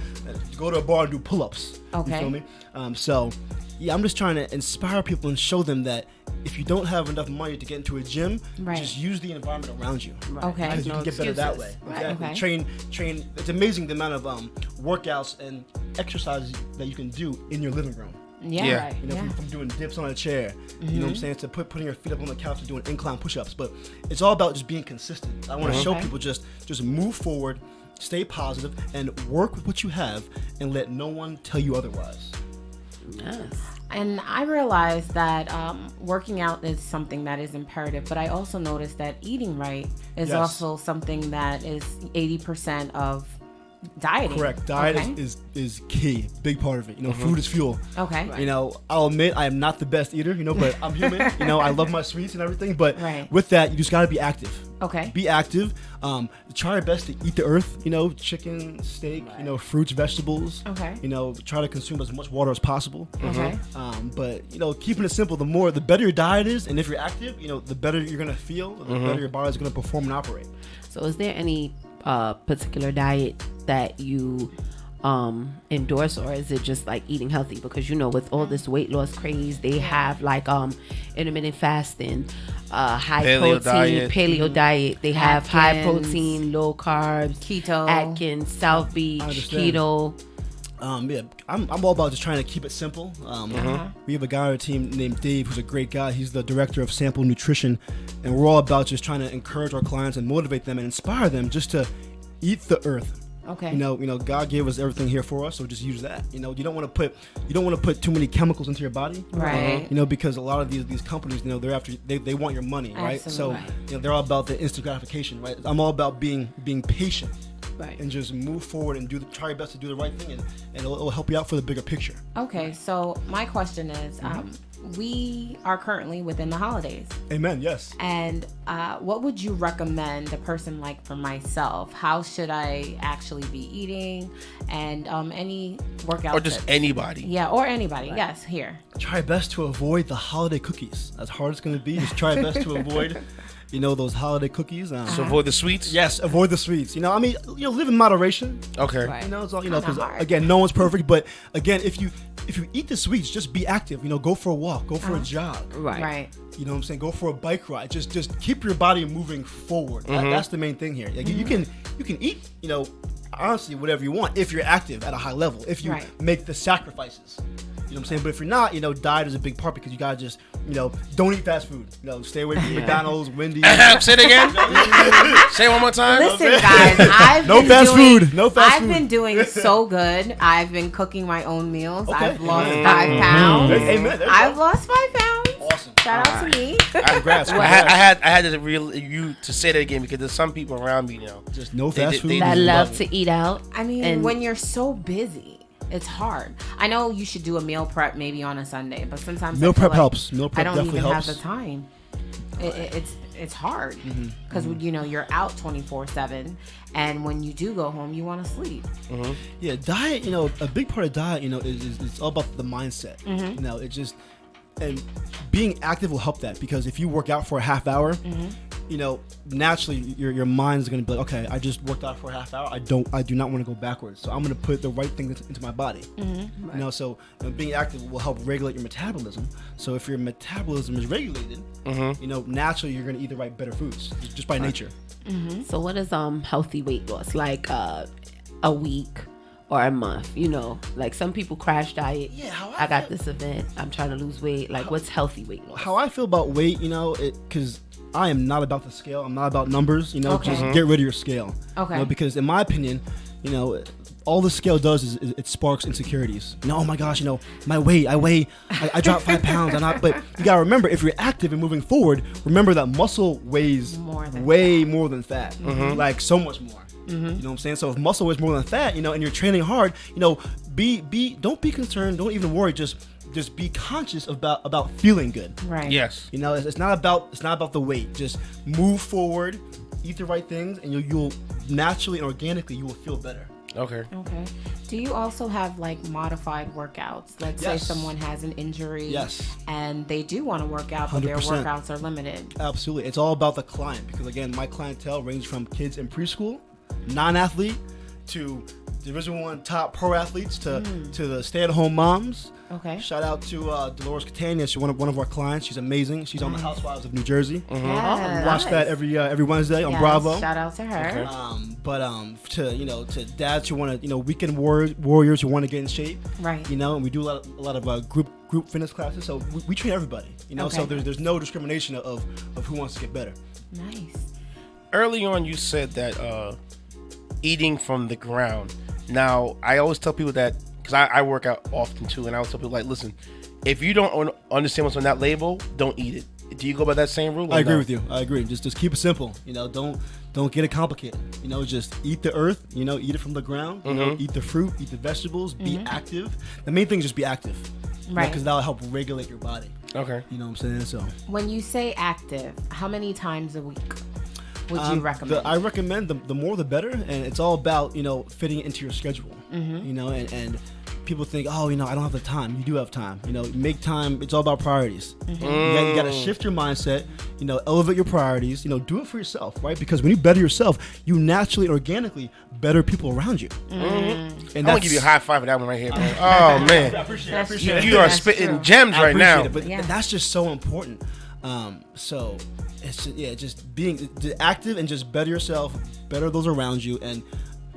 So go to a bar and do pull-ups. Okay. You feel me? I'm just trying to inspire people and show them that if you don't have enough money to get into a gym, Right. just use the environment around you. Okay. Because you can get better that way. Right. Exactly. Okay. Train. It's amazing the amount of workouts and exercises that you can do in your living room. Yeah. Yeah. Right. From doing dips on a chair, you know what I'm saying, to putting your feet up on the couch and doing incline push-ups. But it's all about just being consistent. I want to show Okay. people just move forward, stay positive, and work with what you have, and let no one tell you otherwise. Yes. And I realized that working out is something that is imperative, but I also noticed that eating right is Yes. also something that is 80% of dieting. Correct. Diet Okay. is key. Big part of it. Food is fuel. Okay. I'll admit I am not the best eater, but I'm human. I love my sweets and everything. But Right. with that, you just got to be active. Okay. Be active. Try your best to eat the earth. Chicken, steak. Fruits, vegetables. Okay. Try to consume as much water as possible. Okay. But keeping it simple, the better your diet is, and if you're active, the better you're gonna feel, the better your body's gonna perform and operate. So is there any particular diet that you endorse, or is it just like eating healthy? Because with all this weight loss craze, they have like intermittent fasting, high Paleo protein diet. paleo diet. They have high Atkins. protein, low carbs, Keto. Atkins, South Beach, understand. keto. I'm all about just trying to keep it simple. We have a guy on our team named Dave, who's a great guy. He's the director of Sample Nutrition, and we're all about just trying to encourage our clients and motivate them and inspire them just to eat the earth. Okay. God gave us everything here for us, so just use that. You don't want to put too many chemicals into your body, Right. because a lot of these companies, they're after they want your money, right? Absolutely. So they're all about the instant gratification, right? I'm all about being patient. Right. And just move forward and try your best to do the right thing, and it'll help you out for the bigger picture. Okay. So my question is, we are currently within the holidays. Amen. Yes. And what would you recommend a person like for myself? How should I actually be eating? And any workout Or just tips? anybody. Yeah, or anybody. Yes, here. Try your best to avoid the holiday cookies. As hard as it's going to be, just try your best to avoid, those holiday cookies. So avoid the sweets. Yes, avoid the sweets. Live in moderation. Okay. Right. It's all, Kinda because hard. again, no one's perfect. But again, if you eat the sweets, just be active. Go for a walk, go for a jog. Right. You know what I'm saying? Go for a bike ride. Just keep your body moving forward. That's the main thing here. Like, you can eat, honestly, whatever you want if you're active at a high level. If you Right. make the sacrifices. You know what I'm saying? But if you're not, diet is a big part, because you gotta just, don't eat fast food. Stay away from McDonald's, Wendy's. Say it again. Say it one more time. Listen, guys, I've No been fast doing, food. No fast I've food. been doing so good. I've been cooking my own meals. Okay. I've lost 5 pounds. Amen. There you I've go. lost 5 pounds. Awesome. Shout out to me. Congrats. I had to say that again, because there's some people around me, Just no They- fast they- food. That is love lovely. to eat out. I mean, And- when you're so busy, it's hard. I know you should do a meal prep maybe on a Sunday, but sometimes Meal I feel prep like helps. Meal prep I don't definitely even helps. have the time. It's hard because you're out 24/7, and when you do go home, you want to sleep. Yeah, diet. A big part of diet. Is it's all about the mindset. It just, and being active will help that, because if you work out for a half hour, naturally your mind's gonna be like, okay, I just worked out for a half hour. I do not want to go backwards. So I'm gonna put the right things into my body. So being active will help regulate your metabolism. So if your metabolism is regulated, naturally you're gonna eat the right, better foods just by nature. So what is healthy weight loss? Like a week or a month? Like some people crash diet. Yeah, how I got this event, I'm trying to lose weight. Like what's healthy weight loss? How I feel about weight, because I am not about the scale. I'm not about numbers. Okay. Just get rid of your scale. Okay. Because in my opinion, all the scale does is it sparks insecurities. Oh my gosh, my weight. I dropped 5 pounds. But you gotta remember, if you're active and moving forward, remember that muscle weighs way more than fat. Like so much more. You know what I'm saying? So if muscle weighs more than fat, and you're training hard, don't be concerned. Don't even worry. Just be conscious about feeling good. Right. Yes. It's not about the weight. Just move forward, eat the right things, and you'll naturally and organically you will feel better. Okay. Okay. Do you also have like modified workouts? Let's say Yes. someone has an injury. Yes. And they do want to work out, but their 100%. workouts are limited. Absolutely. It's all about the client, because again, my clientele ranges from kids in preschool, non-athlete, to Division I top pro athletes, to the stay-at-home moms. Okay. Shout out to Dolores Catania. She's one of our clients. She's amazing. She's on the Housewives of New Jersey. Yeah, Watch that every Wednesday on Yes, Bravo. Shout out to her. To dads who want to, weekend warriors who want to get in shape. Right. And we do a lot of group fitness classes. So we train everybody. So Okay. there's no discrimination of who wants to get better. Nice. Early on, you said that eating from the ground. Now, I always tell people that, because I work out often too, and I always tell people, like, listen, if you don't understand what's on that label, don't eat it. Do you go by that same rule? I agree with you. I agree. Just keep it simple. You know, don't get it complicated. You know, just eat the earth. You know, eat it from the ground. You know, eat the fruit, eat the vegetables. Be active. The main thing is just be active. Right. Because that'll help regulate your body. Okay. You know what I'm saying? So When you say active, how many times a week would you recommend? I recommend the more the better, and it's all about, you know, fitting it into your schedule. You know, and people think, oh, you know, I don't have the time. You do have time. You know, make time. It's all about priorities. You got to shift your mindset. You know, elevate your priorities. You know, do it for yourself, right? Because when you better yourself, you naturally, organically better people around you. And I'm gonna give you a high five for that one right here, man. Oh man, I appreciate it. you are spitting gems right now. But that's just so important. So it's just being active and just better yourself, better those around you, and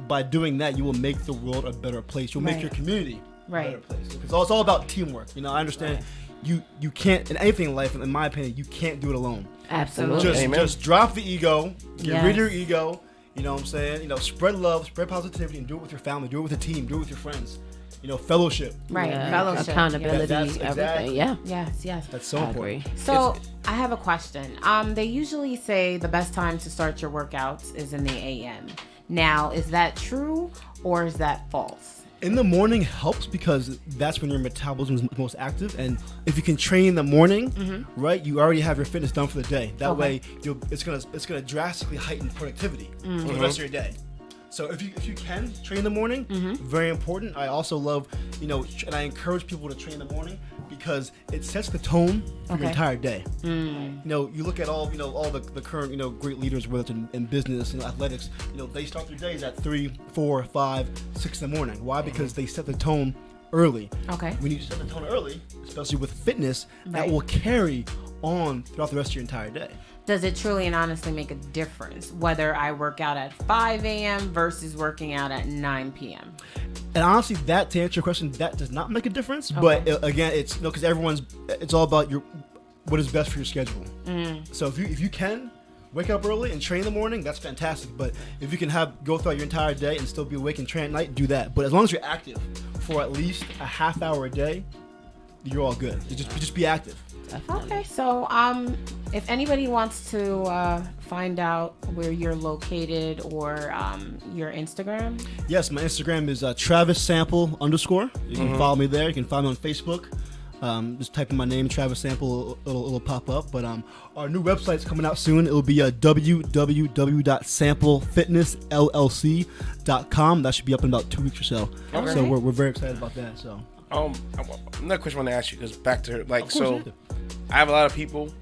by doing that, you will make the world a better place. You'll make your community a better place. Because it's all about teamwork. You know, I understand you can't, in anything in life, in my opinion, you can't do it alone. Absolutely. Just drop the ego, get rid of your ego. You know what I'm saying? You know, spread love, spread positivity, and do it with your family, do it with a team, do it with your friends. You know, fellowship. Right, Yeah. fellowship. Accountability, That's everything. exactly. Yeah. Yes. That's so I important. agree. So I have a question. They usually say the best time to start your workouts is in the AM. Now, is that true or is that false? In the morning helps because that's when your metabolism is most active, and if you can train in the morning, right, you already have your fitness done for the day. That way, it's gonna drastically heighten productivity for the rest of your day. So if you can train in the morning, very important. I also love, you know, and I encourage people to train in the morning because it sets the tone for your entire day. You know, you look at all the current, you know, great leaders, whether it's in business and athletics, you know, they start their days at 3, 4, 5, 6 in the morning. Why? Because they set the tone early. Okay. When you set the tone early, especially with fitness, that will carry on throughout the rest of your entire day. Does it truly and honestly make a difference whether I work out at 5 a.m. versus working out at 9 p.m.? And honestly, to answer your question, that does not make a difference. But again, it's, you know, because it's all about what is best for your schedule. So if you can wake up early and train in the morning, that's fantastic. But if you can go throughout your entire day and still be awake and train at night, do that. But as long as you're active for at least a half hour a day, you're all good. Just be active. Okay, so if anybody wants to find out where you're located or your Instagram. Yes, my Instagram is TravisSample_. You can follow me there. You can find me on Facebook. Just type in my name, Travis Sample, it'll pop up. But our new website's coming out soon. It'll be www.samplefitnessllc.com. That should be up in about 2 weeks or so. Okay. So we're very excited about that. So Another question I want to ask you, because back to her, like, Of course, so I have a lot of people,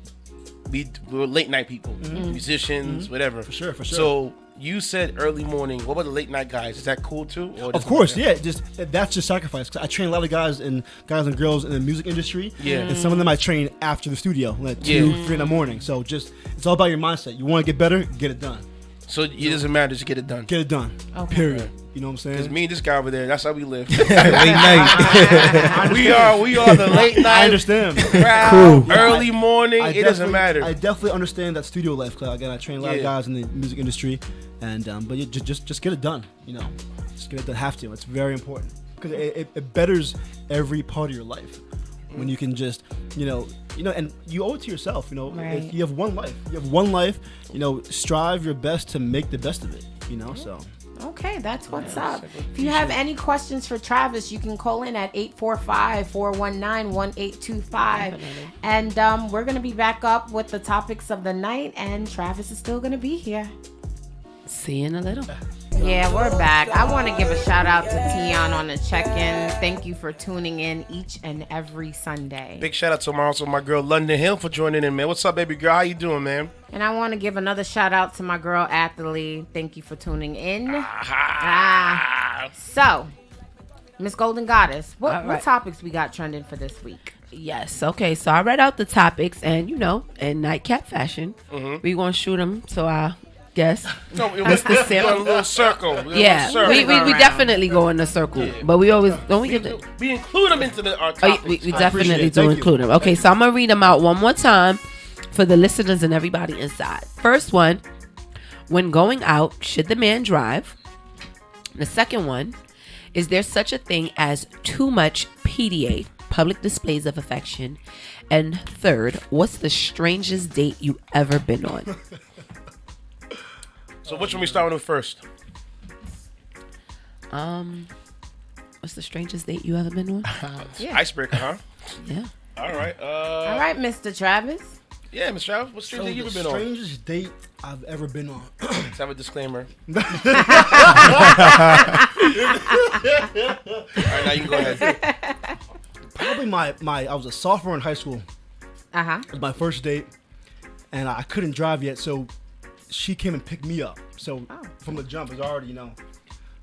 we're late night people, musicians, whatever. For sure. So you said early morning. What about the late night guys? Is that cool too? Or Of course, yeah. That's just sacrifice. 'Cause I train a lot of guys and girls in the music industry. Yeah. And some of them I train after the studio, like 2, 3 in the morning. So it's all about your mindset. You want to get better, get it done. So it doesn't matter, just get it done. Get it done. Okay. Period. You know what I'm saying? Because me and this guy over there, that's how we live. Late night. we are the late night. I understand. Crowd, early morning. It doesn't matter. I definitely understand that studio life. Cause again, I train a lot of guys in the music industry, and but you just get it done. You know, just get it done. Have to. It's very important because it betters every part of your life when you can just you know, and you owe it to yourself. You know, Right. you have one life. You know, strive your best to make the best of it. You know, so. Okay, that's what's up. If you have any questions for Travis, you can call in at 845-419-1825. And we're going to be back up with the topics of the night, and Travis is still going to be here. See you in a little. Yeah, we're back. I want to give a shout out to Tion on the check-in. Thank you for tuning in each and every Sunday. Big shout out to my girl London Hill for joining in, man. What's up, baby girl? How you doing, man? And I want to give another shout out to my girl Athalie. Thank you for tuning in. So, Miss Golden Goddess, what topics we got trending for this week? Yes. Okay. So I read out the topics, and in nightcap fashion, we gonna shoot them. So I guess What's the a little circle? we definitely go in a circle, but we always don't we give it. We include them into our topics. We definitely do include them. Okay, so I'm gonna read them out one more time for the listeners and everybody inside. First one: when going out, should the man drive? The second one: is there such a thing as too much PDA? public displays of affection? And third, what's the strangest date you ever been on? So which one we starting with first? What's the strangest date you ever been on? Yeah. Icebreaker, huh? Yeah. All right. All right, Mr. Travis. Yeah, Mr. Travis, what strange date you the been on? strangest date I've ever been on. Let's have a disclaimer. All right, now you can go ahead. Probably my I was a sophomore in high school. Uh-huh. It was my first date, and I couldn't drive yet, so she came and picked me up. So from the jump, it's already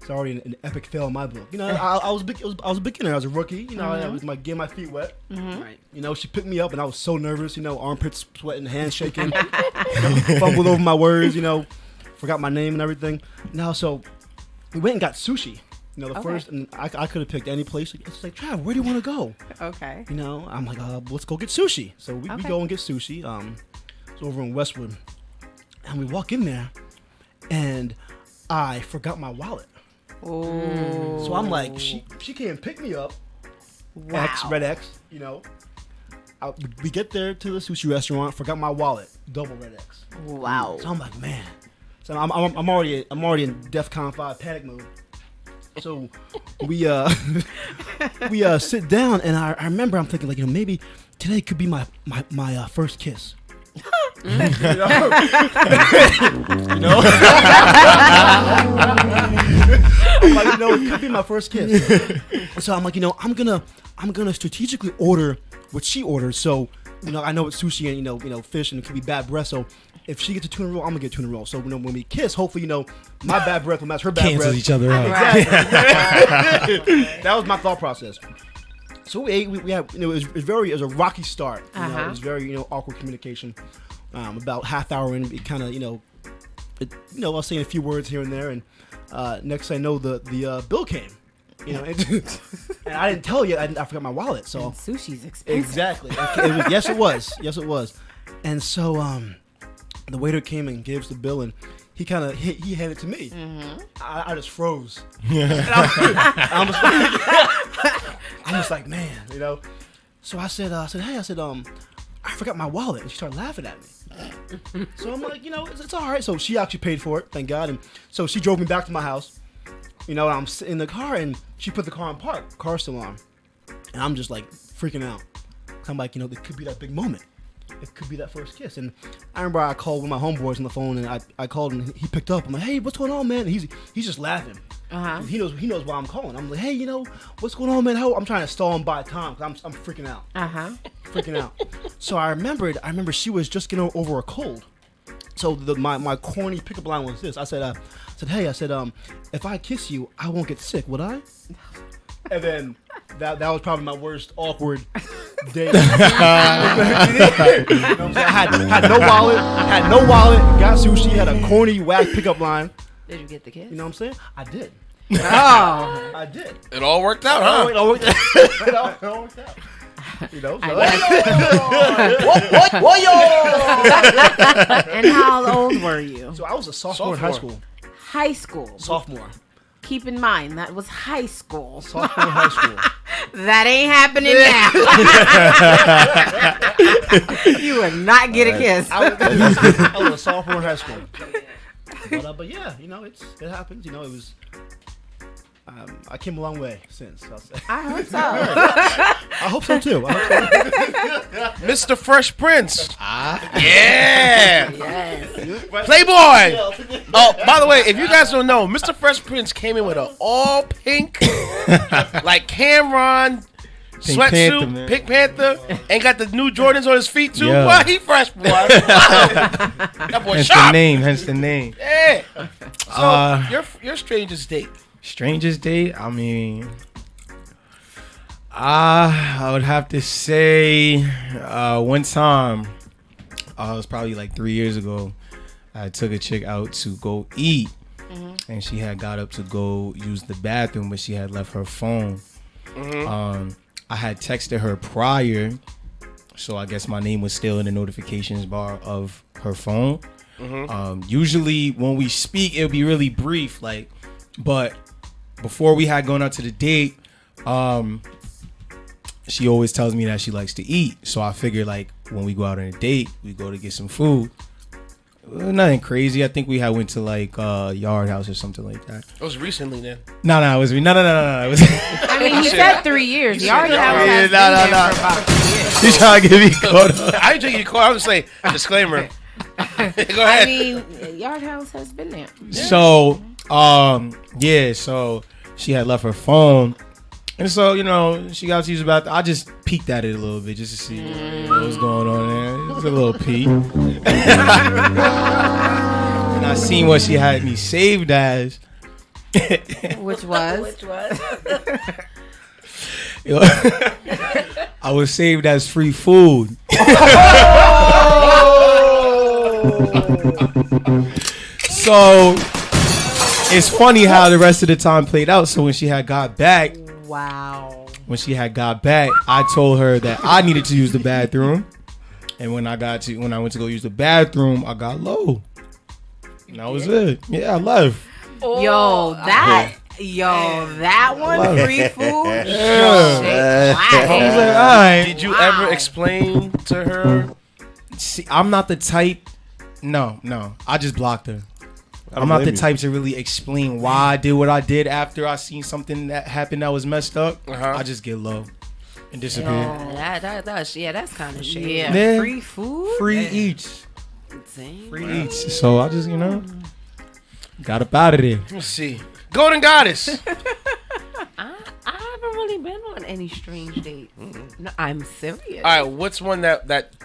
it's already an epic fail in my book. I was a beginner. I was a rookie. I was getting my feet wet. Right. She picked me up, and I was so nervous. Armpits sweating, hands shaking, fumbled over my words. Forgot my name and everything. So we went and got sushi. First, and I could have picked any place. It's like, Trav, where do you want to go? Okay. I'm like, let's go get sushi. So we go and get sushi. It's over in Westwood, and we walk in there, and I forgot my wallet. Oh. So I'm like, she came and picked me up. Wow. Red X. We get there to the sushi restaurant. Forgot my wallet. Double Red X. Wow. So I'm like, man. So I'm already in DEFCON 5 panic mode. So we sit down, and I remember I'm thinking, like, maybe today could be my first kiss. I'm like, it could be my first kiss. So I'm like, I'm gonna strategically order what she orders. So I know it's sushi and fish, and it could be bad breath. So if she gets a tuna roll, I'm gonna get a tuna roll. So when we kiss, hopefully my bad breath will match her bad Cancel breath. each other out. Exactly. That was my thought process. So we ate. We had. It was a rocky start. It was very awkward communication. About half hour in, it kind of I was saying a few words here and there, and next thing I know, the bill came. And I didn't tell you. I forgot my wallet. So And sushi's expensive. exactly. Yes, it was. And so the waiter came and gave us the bill, and he handed it to me. Mm-hmm. I just froze. I'm just like, man, So I said, hey, I forgot my wallet, and she started laughing at me. So I'm like, it's all right. So she actually paid for it, thank God. And so she drove me back to my house. And I'm sitting in the car, and she put the car in park. Car's still on, and I'm just like freaking out. I'm like, it could be that big moment. It could be that first kiss. And I remember I called one of my homeboys on the phone, and I called him. And he picked up. I'm like, hey, what's going on, man? And he's just laughing. He knows why I'm calling. I'm like, hey, what's going on, man? I'm trying to stall him by time because I'm freaking out. Freaking out. So I remember she was just getting over a cold. So my corny pickup line was this. I said, hey, if I kiss you, I won't get sick, would I? And then that was probably my worst awkward date. I had no wallet, got sushi, had a corny whack pickup line. Did you get the kiss? You know what I'm saying? I did. Oh. I did. It all worked out, huh? It all worked out. It all worked out. So. And how old were you? So I was a sophomore in high school. High school. Sophomore. Keep in mind, that was high school. Sophomore in high school. That ain't happening now. You would not get a kiss. I was a sophomore in high school. But yeah, it happens. It was. I came a long way since. I'll say. I hope so. I hope so too. Mr. Fresh Prince. Yeah. Yes. Playboy. Oh, by the way, if you guys don't know, Mr. Fresh Prince came in with an all pink, like Cameron sweatsuit, Pink Panther, and got the new Jordans on his feet too. Yeah. Boy, he fresh, boy. That boy Hence sharp. Hence the name. Yeah. So your strangest date. Strangest date? I mean, I would have to say one time, it was probably like 3 years ago, I took a chick out to go eat, and she had got up to go use the bathroom, but she had left her phone. I had texted her prior, so I guess my name was still in the notifications bar of her phone. Usually when we speak, it'll be really brief, but before we had gone out to the date, she always tells me that she likes to eat. So I figure like when we go out on a date, we go to get some food. Nothing crazy. I think we had went to like Yard House or something like that. It was recently then. No, it was no. It was. I mean, he said 3 years. You already have been there for about 3 years. You trying to get me caught up? I ain't drinking your call. I'm just saying, disclaimer. Go ahead. I mean, Yard House has been there. So, so she had left her phone. And so, she got to use about. I just peeked at it a little bit just to see what was going on there. It was a little peek. And I seen what she had me saved as. Which was? I was saved as free food. So, it's funny how the rest of the time played out. So when she had got back. Wow. When she had got back, I told her that I needed to use the bathroom. And when I went to go use the bathroom, I got low. And that was it. Yeah, I left. Yo, that one free food. Yeah. I was like, all right. Did you ever explain to her? See, I'm not the type. No. I just blocked her. I'm not the type to really explain why I did what I did after I seen something that happened that was messed up. I just get low and disappear. That's kind of shit. Yeah. Free food? Free eats. Same. Free eats. So I just, got up out of there. Let's see. Golden Goddess. I haven't really been on any strange dates. No, I'm serious. All right, what's one that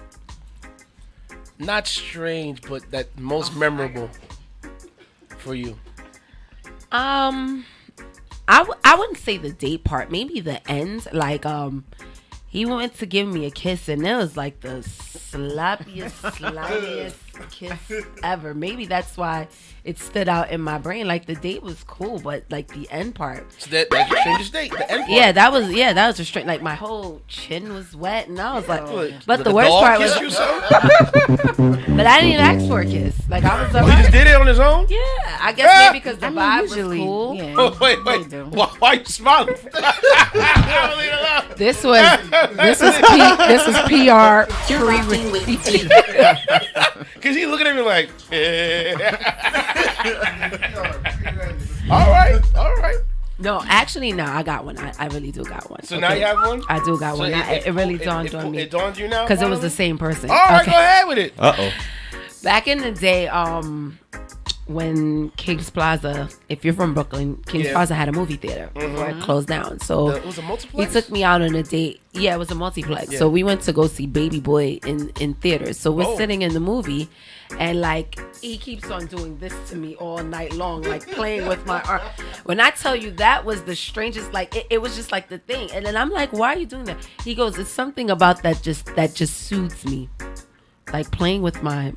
not strange, but that most memorable for you? I wouldn't say the date part. Maybe the end. Like, he went to give me a kiss, and it was like the slimiest kiss ever. Maybe that's why it stood out in my brain. Like, the date was cool, but like the end part. So that's your strangest date. The end part. That was a strange. Like, my whole chin was wet, and I was like, but the The worst dog part kissed was, you, son? but I didn't ask for a kiss. Like, I was like, He just did it on his own? yeah, I guess maybe because the vibe was cool. Yeah, Oh, wait. they do. Why are you smiling? This was PR pre-receipt. Because he's looking at me like, all right. No, actually, no, I got one. I really do got one. So now you have one? I do got one. It really dawned on me. It dawned you now? Because it was the same person. All right, go ahead with it. Uh-oh. Back in the day, when Kings Plaza, if you're from Brooklyn, Kings Plaza had a movie theater before it closed down. So It was a multiplex? he took me out on a date. Yeah, it was a multiplex. Yeah. So we went to go see Baby Boy in theaters. So we're Oh. sitting in the movie, and like he keeps on doing this to me all night long, like playing with my arm. When I tell you that was the strangest, like it was just like the thing. And then I'm like, why are you doing that? He goes, it's something about that just soothes me, like playing with my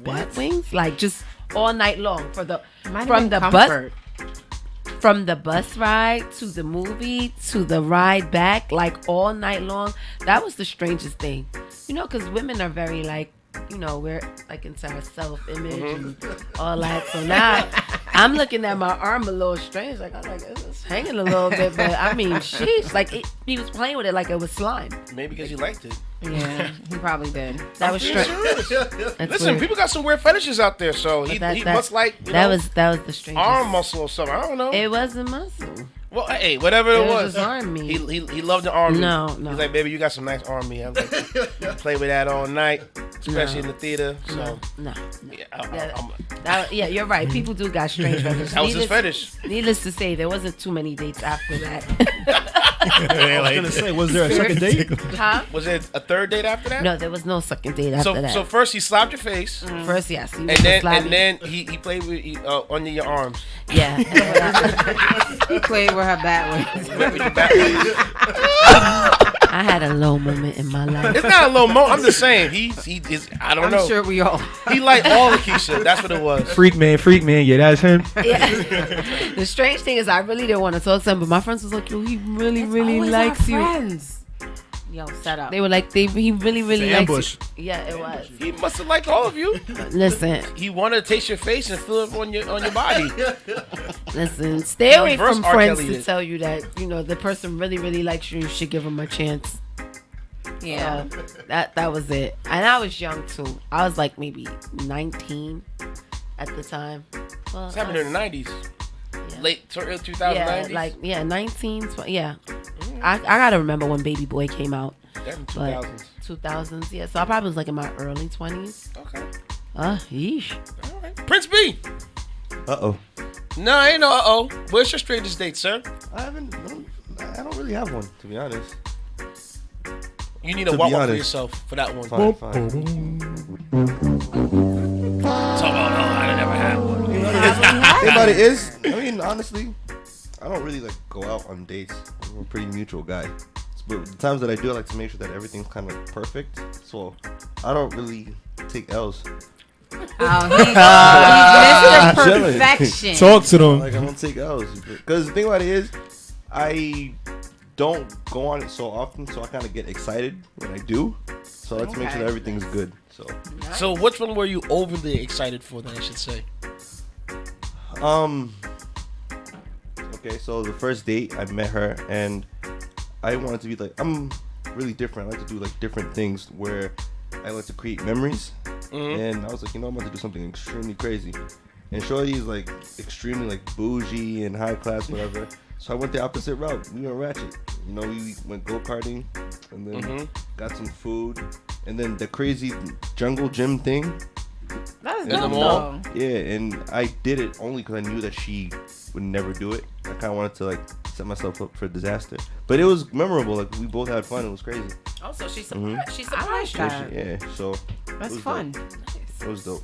bat wings, like just all night long from the bus ride to the movie to the ride back, like all night long. That was the strangest thing, because women are very like, we're like into our self-image and all that. So now I'm looking at my arm a little strange, like I'm like, it's hanging a little bit, but I mean, sheesh, like he was playing with it like it was slime. Maybe because you liked it. Yeah, he probably did. That was strange. Listen, people got some weird fetishes out there, so he must like that was the strangest arm muscle or something. I don't know. It wasn't muscle. Well, hey, whatever it was, just arm meat. He loved the arm meat. No. He's like, baby, you got some nice arm meat. I was like, play with that all night, especially in the theater. So No. yeah, You're right. People do got strange fetishes. that was his fetish. Needless to say, there wasn't too many dates after that. I was gonna say, was there a second date? Huh? Was there a third date after that? No, there was no second date after that. So first he slapped your face, First, yes. He and was then he played with under your arms. Yeah. He played with her bat wings. With your back. I had a low moment in my life. It's not a low mo. I'm just saying he is. I don't know. I'm sure we all. He liked all the Keisha. That's what it was. Freak man. Yeah, that's him. Yeah. The strange thing is, I really didn't want to talk to him, but my friends was like, "Yo, he really likes you." Friends. Yo, set up. They were like, he really It's an likes ambush. you. Yeah, it was. He must have liked all of you. Listen, He wanted to taste your face and feel it on your body. listen. Stay away Reverse from R. friends Kelly to did. tell you that the person really likes you. You should give them a chance. Yeah. That was it. And I was young too. I was like maybe 19 at the time. Well, It's happened in the 90s. yeah. Late to early 2090s. Yeah, 19, 20, yeah. I gotta remember when Baby Boy came out. That's in But 2000s. 2000s, yeah. So I probably was like in my early 20s. Okay. Yeesh. All right. Prince B. Uh-oh. No, ain't no uh-oh. Where's your strangest date, sir? I don't really have one, to be honest. You need a To be walk for honest. yourself for that one. Fine. Talk about, I never had one. The thing about it is, I mean, honestly, I don't really like go out on dates. I'm a pretty mutual guy. But the times that I do, I like to make sure that everything's kind of like perfect. So I don't really take L's. Oh, he's Mr. Chilling. Perfection. Talk to them. Like I don't take L's because the thing about it is, I don't go on it so often, so I kind of get excited when I do. So I like to make sure that everything's good. So which one were you overly excited for, then I should say? Okay, so the first date, I met her and I wanted to be like, I'm really different. I like to do like different things where I like to create memories. And I was like, I'm about to do something extremely crazy. And Shorty is like extremely like bougie and high class, whatever. So I went the opposite route. We went ratchet. We went go-karting and then got some food. And then the crazy jungle gym thing. That's In the good mall? though. Yeah, and I did it only because I knew that she would never do it. I kind of wanted to like set myself up for disaster. But it was memorable. Like we both had fun. It was crazy. Oh, so she Mhm. she I like surprised that. Yeah, so That's was fun. dope. It was dope.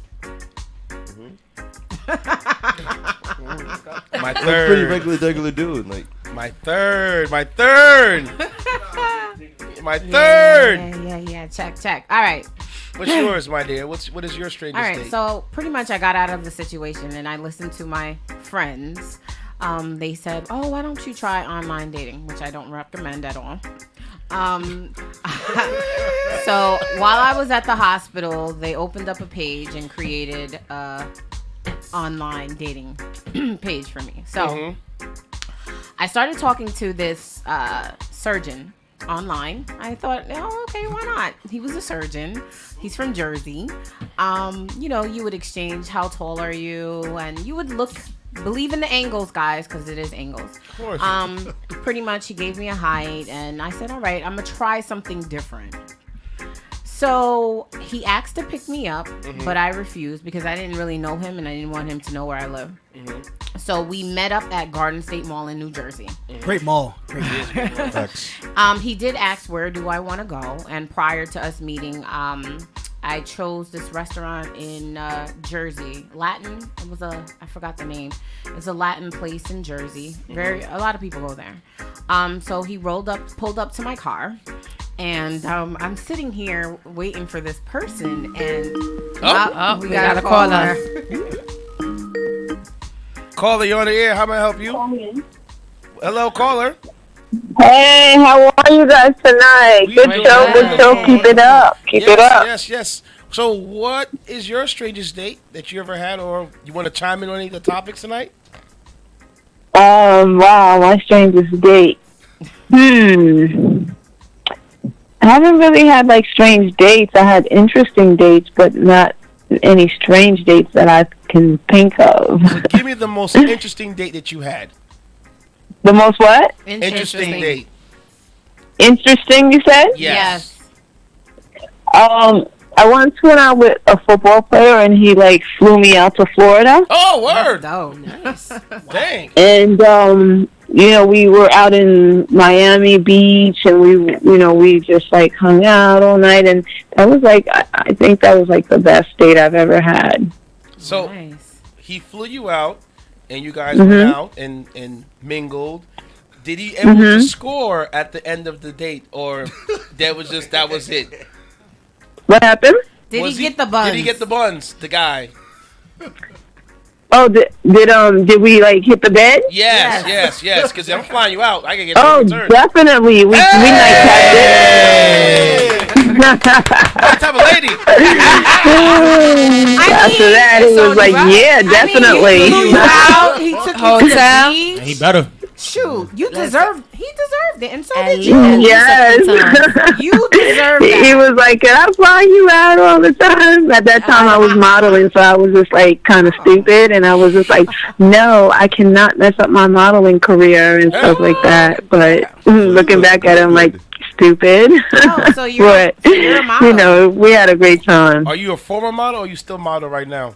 My I'm a pretty third. regular dude. Like My third. My third. Yeah. Check. All right. What's yours, my dear? What is your strangest All right, date? so pretty much I got out of the situation and I listened to my friends. They said, "Oh, why don't you try online dating?" Which I don't recommend at all. So while I was at the hospital, they opened up a page and created a online dating page for me. So I started talking to this surgeon online. I thought, oh, okay, why not? He was a surgeon. He's from Jersey. You would exchange, how tall are you? And you would believe in the angles, guys, because it is angles. Of course. Pretty much he gave me a height and I said, all right, I'm going to try something different. So he asked to pick me up, but I refused because I didn't really know him and I didn't want him to know where I live. So we met up at Garden State Mall in New Jersey. Great mall. facts. He did ask where do I want to go, and prior to us meeting, I chose this restaurant in Jersey, Latin. It was I forgot the name. It's a Latin place in Jersey. A lot of people go there. So he pulled up to my car, and I'm sitting here waiting for this person, and we gotta call her. Caller, you on the air. How may I help you? Hello, caller. Hey, how are you guys tonight? Good show. Keep it up. Keep it up. Yes. So what is your strangest date that you ever had, or you want to chime in on any of the topics tonight? Wow, my strangest date. I haven't really had like strange dates. I had interesting dates, but not any strange dates that I can think of. So give me the most interesting date that you had. The most what? Interesting date. Interesting, you said? Yes. I once went out with a football player, and he like flew me out to Florida. Oh, word. Oh, nice. Dang. And we were out in Miami Beach, and we just like hung out all night, and that was like I think that was like the best date I've ever had. So Nice. he flew you out, and you guys went out and mingled. Did he able to score at the end of the date, or that was it? What happened? Did he get the buns? Did he get the buns? The guy. Oh, did we like hit the bed? Yes. Because I'm flying you out. I can get Oh, return. definitely. We night capped it. What type of lady? After that, it was like, yeah, definitely. He took Hotel. you to the beach. He better. Shoot, he deserved it, and so At did least- you. Yes. You deserve that. He was like, can I fly you out all the time? At that time, I was modeling, so I was just like kind of stupid, and I was just like, no, I cannot mess up my modeling career and stuff like that. But looking back at it, I'm like, stupid. Oh, so you're a model. You know, we had a great time. Are you a former model or you still model right now?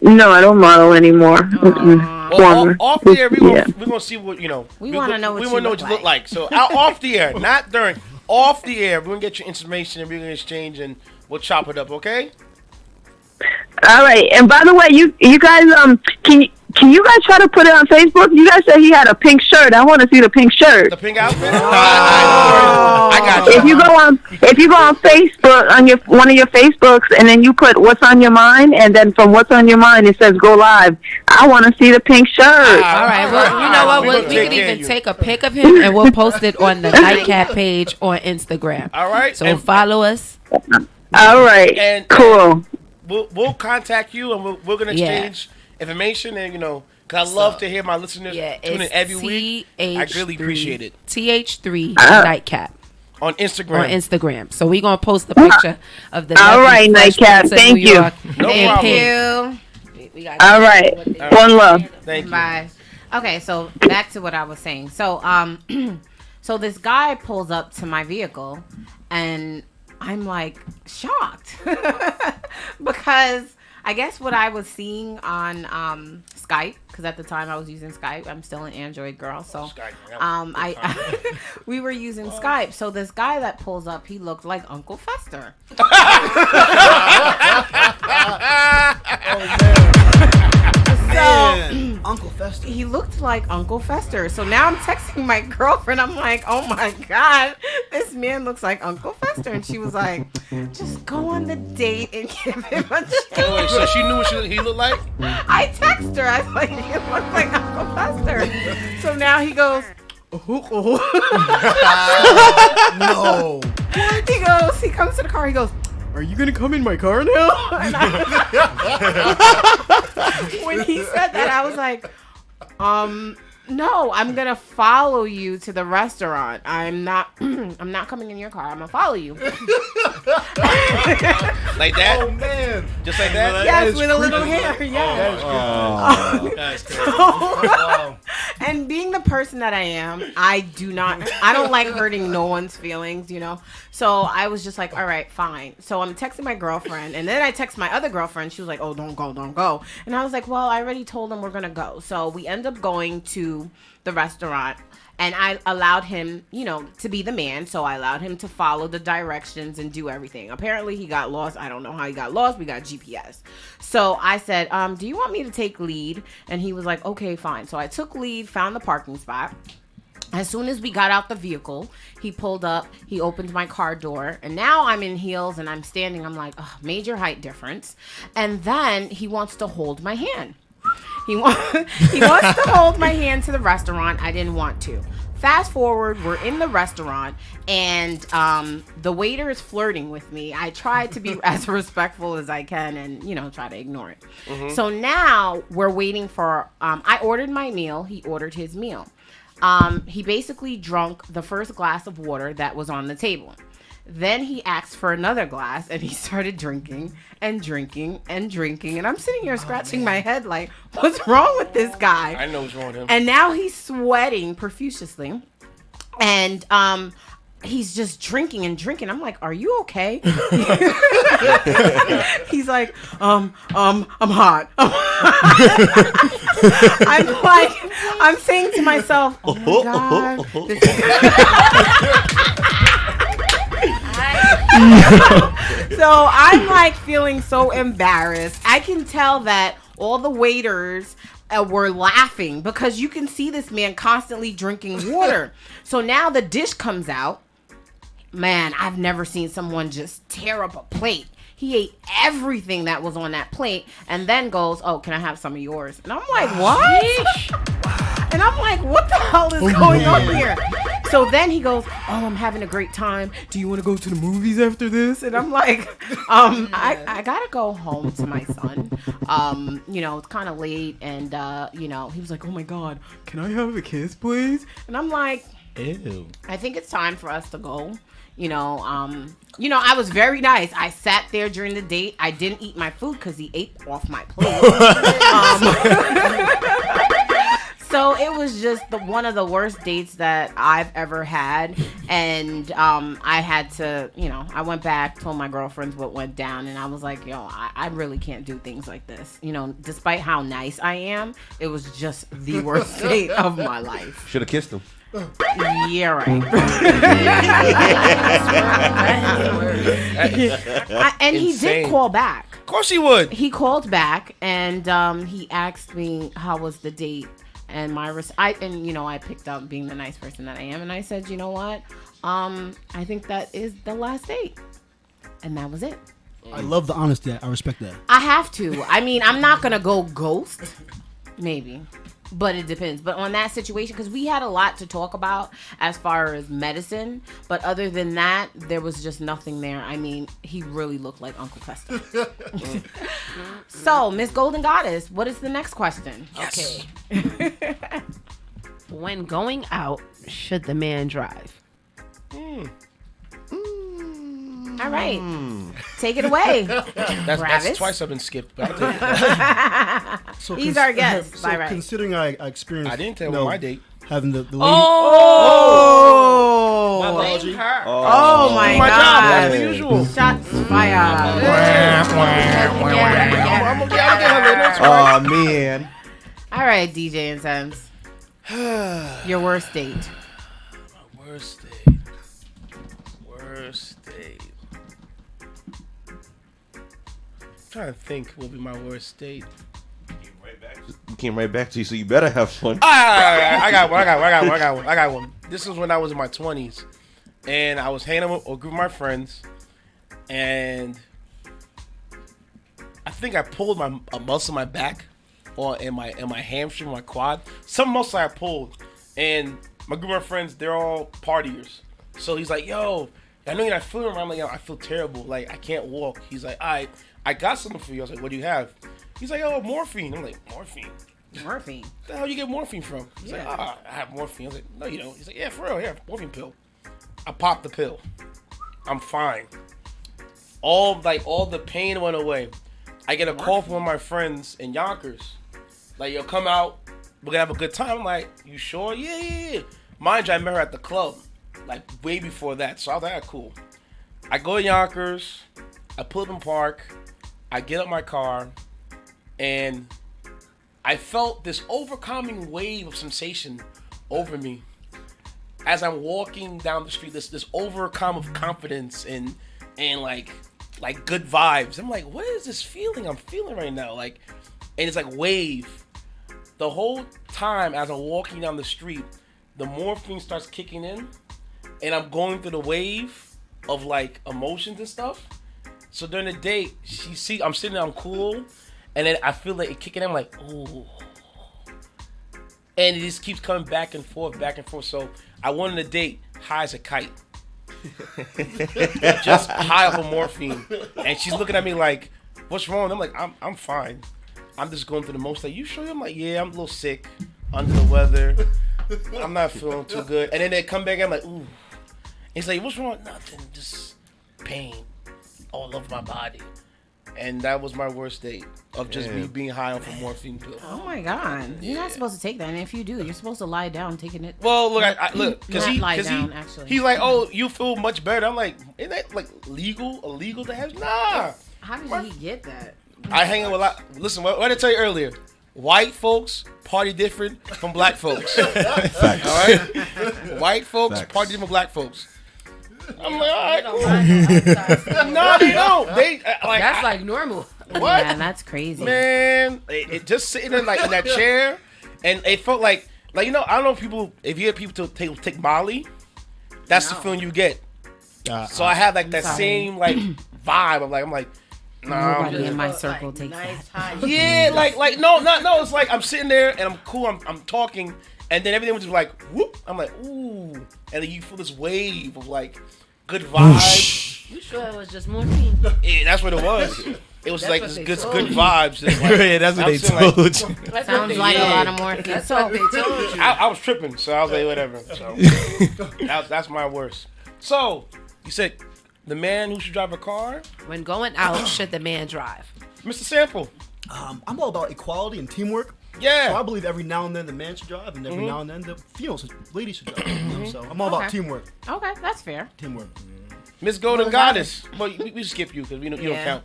No, I don't model anymore. Well, off the air, we're gonna see what We wanna know what we you wanna know look what you look like. So off the air, not during. Off the air, we're gonna get your information and we're gonna exchange and we'll chop it up. Okay? All right. And by the way, you guys can you guys try to put it on Facebook? You guys said he had a pink shirt. I want to see the pink shirt. The pink outfit. I got you. If you go on Facebook on one of your Facebooks and then you put what's on your mind, and then from what's on your mind it says go live. I want to see the pink shirt. All right. Well, you know what? We can even take a pic of him and we'll post it on the Nightcap page on Instagram. All right. So follow us. All right. And cool. We'll contact you and we're gonna exchange information and because I love to hear my listeners tune in every week. I really appreciate it. TH3 Nightcap. On Instagram. So we're going to post the picture of the all right, Nightcap. Thank you. No problem. All right. One love. Thank you. Bye. Okay, so back to what I was saying. So, so this guy pulls up to my vehicle, and I'm like shocked because I guess what I was seeing on Skype, because at the time I was using Skype. I'm still an Android girl, so we were using Skype. So this guy that pulls up, he looked like Uncle Fester. So Uncle Fester. He looked like Uncle Fester. So now I'm texting my girlfriend. I'm like, oh my God, this man looks like Uncle Fester. And she was like, just go on the date and give him a Wait, so she knew what he looked like? I text her. I was like, he looks like Uncle Fester. So now he goes, No. he comes to the car. He goes, are you gonna come in my car now? When he said that, I was like, no, I'm gonna follow you to the restaurant. I'm not coming in your car. I'm gonna follow you. Like that? Oh man. Just like that? Yes, with a little hair. Yes. That's crazy. And being the person that I am, I don't like hurting no one's feelings, So I was just like, all right, fine. So I'm texting my girlfriend, and then I text my other girlfriend. She was like, oh, don't go. And I was like, well, I already told them we're going to go. So we end up going to the restaurant, and I allowed him, to be the man. So I allowed him to follow the directions and do everything. Apparently he got lost. I don't know how he got lost. We got GPS. So I said, do you want me to take lead? And he was like, okay, fine. So I took lead, found the parking spot. As soon as we got out the vehicle, he pulled up, he opened my car door, and now I'm in heels and I'm standing. I'm like, major height difference. And then he wants to hold my hand. He wants to hold my hand to the restaurant. I didn't want to. Fast forward, we're in the restaurant, and the waiter is flirting with me. I try to be as respectful as I can and, try to ignore it. Mm-hmm. So now we're waiting for, I ordered my meal. He ordered his meal. He basically drank the first glass of water that was on the table. Then he asked for another glass, and he started drinking and drinking and drinking. And I'm sitting here scratching my head like, what's wrong with this guy? I know what's wrong with him. And now he's sweating profusely. And he's just drinking and drinking. I'm like, are you okay? He's like, I'm hot. I'm saying to myself, oh my God. So I'm like feeling so embarrassed. I can tell that all the waiters were laughing because you can see this man constantly drinking water. So now the dish comes out. man, I've never seen someone just tear up a plate. He ate everything that was on that plate and then goes, oh, can I have some of yours? And I'm like, what? And I'm like, what the hell is going on here? So then he goes, oh, I'm having a great time. Do you want to go to the movies after this? And I'm like, I got to go home to my son. It's kind of late. And, he was like, oh, my God, can I have a kiss, please? And I'm like, Ew. I think it's time for us to go. I was very nice. I sat there during the date. I didn't eat my food because he ate off my plate. So it was just one of the worst dates that I've ever had. And I had to, I went back, told my girlfriends what went down. And I was like, I really can't do things like this. Despite how nice I am, it was just the worst date of my life. Should have kissed him. Yeah, right. And he did call back. Of course he would. He called back and he asked me how was the date and I picked up being the nice person that I am, and I said, you know what? I think that is the last date, and that was it. I love the honesty. I respect that. I have to. I mean, I'm not gonna go ghost, maybe. But it depends. But on that situation, because we had a lot to talk about as far as medicine. But other than that, there was just nothing there. I mean, he really looked like Uncle Fester. So, Miss Golden Goddess, what is the next question? Yes. Okay. When going out, should the man drive? All right. Take it away. That's twice I've been skipped, but I'll take it. So He's our guest. So By right. considering I experienced, I didn't tell him my date. having the lady. Oh! Apology. Oh my My job, God. as the usual. Shots fired. I'm gonna get her later. Oh man. All right, DJ Intense. Your worst date. Worst date. I'm trying to think what would be my worst date. We came right back to you, so you better have fun. I got one. This was when I was in my 20s, and I was hanging out with a group of my friends, and I think I pulled a muscle in my back, or in my hamstring, my quad. Some muscle I pulled, and my group of friends, they're all partiers. So he's like, "Yo, I know you're not feeling right." I'm like, "Yo, I feel terrible. Like I can't walk." He's like, "All right, I got something for you." I was like, "What do you have?" He's like, "Oh, morphine." I'm like, "Morphine? Morphine. The hell you get morphine from?" He's like, I have morphine. I was like, "No, you don't." He's like, "Yeah, for real, yeah, morphine pill." I popped the pill. I'm fine. All the pain went away. I get a call from one of my friends in Yonkers. Like, "Yo, come out. We're gonna have a good time." I'm like, "You sure?" Yeah. Mind you, I met her at the club, like way before that. So I was like, "Ah, cool." I go to Yonkers. I pull up in park. I get up my car, and I felt this overcoming wave of sensation over me as I'm walking down the street. This overcome of confidence and like good vibes. I'm like, what is this feeling I'm feeling right now? Like, and it's like wave. The whole time as I'm walking down the street, the morphine starts kicking in, and I'm going through the wave of like emotions and stuff. So during the date, I'm sitting there, I'm cool, and then I feel like it kicking in. I'm like, ooh. And it just keeps coming back and forth. So I went on a date high as a kite. Just high off of morphine. And she's looking at me like, "What's wrong?" I'm like, I'm fine. I'm just going through the most. Like, "You sure?" I'm like, "Yeah, I'm a little sick, under the weather. I'm not feeling too good." And then they come back, I'm like, "Ooh." And he's like, "What's wrong?" "Nothing, just pain all over my body." And that was my worst date of just me being high off a morphine pill. Oh my God. You're not supposed to take that. And if you do, you're supposed to lie down taking it. Well, look, because actually. he's like, "Oh, you feel much better." I'm like, "Isn't that like illegal to have?" Nah. How did he get that? I hang out with a lot. Listen, what did I tell you earlier? White folks party different from black folks. All right? White folks party different from black folks. I'm like, all right, cool. No, they don't. That's like normal. What? Man, that's crazy. Man, it just sitting in like in that chair, and it felt like I don't know if you hear people take Molly, that's the feeling you get. So I had like that sorry. same like vibe. I'm like, nah. I'm Nobody good. in my circle takes that. Yeah, like no. It's like I'm sitting there and I'm cool. I'm talking, and then everything was just like whoop. I'm like ooh, and then you feel this wave of like good vibes. You sure it was just morphine? Yeah, that's what it was. It was That's like what this they good told good you. vibes. Just like, Yeah, that's what I'm they sitting like- told you. Sounds like a lot of morphine. That's So what they told you. I was tripping, so I was like whatever. So that's my worst. So you said the man who should drive a car, When going out, should the man drive? Mr. Sample. I'm all about equality and teamwork. So I Yeah. believe every now and then the man should drive, and every now and then the lady should drive. You know? So I'm all about Okay. teamwork. okay, that's fair. Teamwork. Miss Golden Well, Goddess. Well, we skip you because you don't Yeah. count.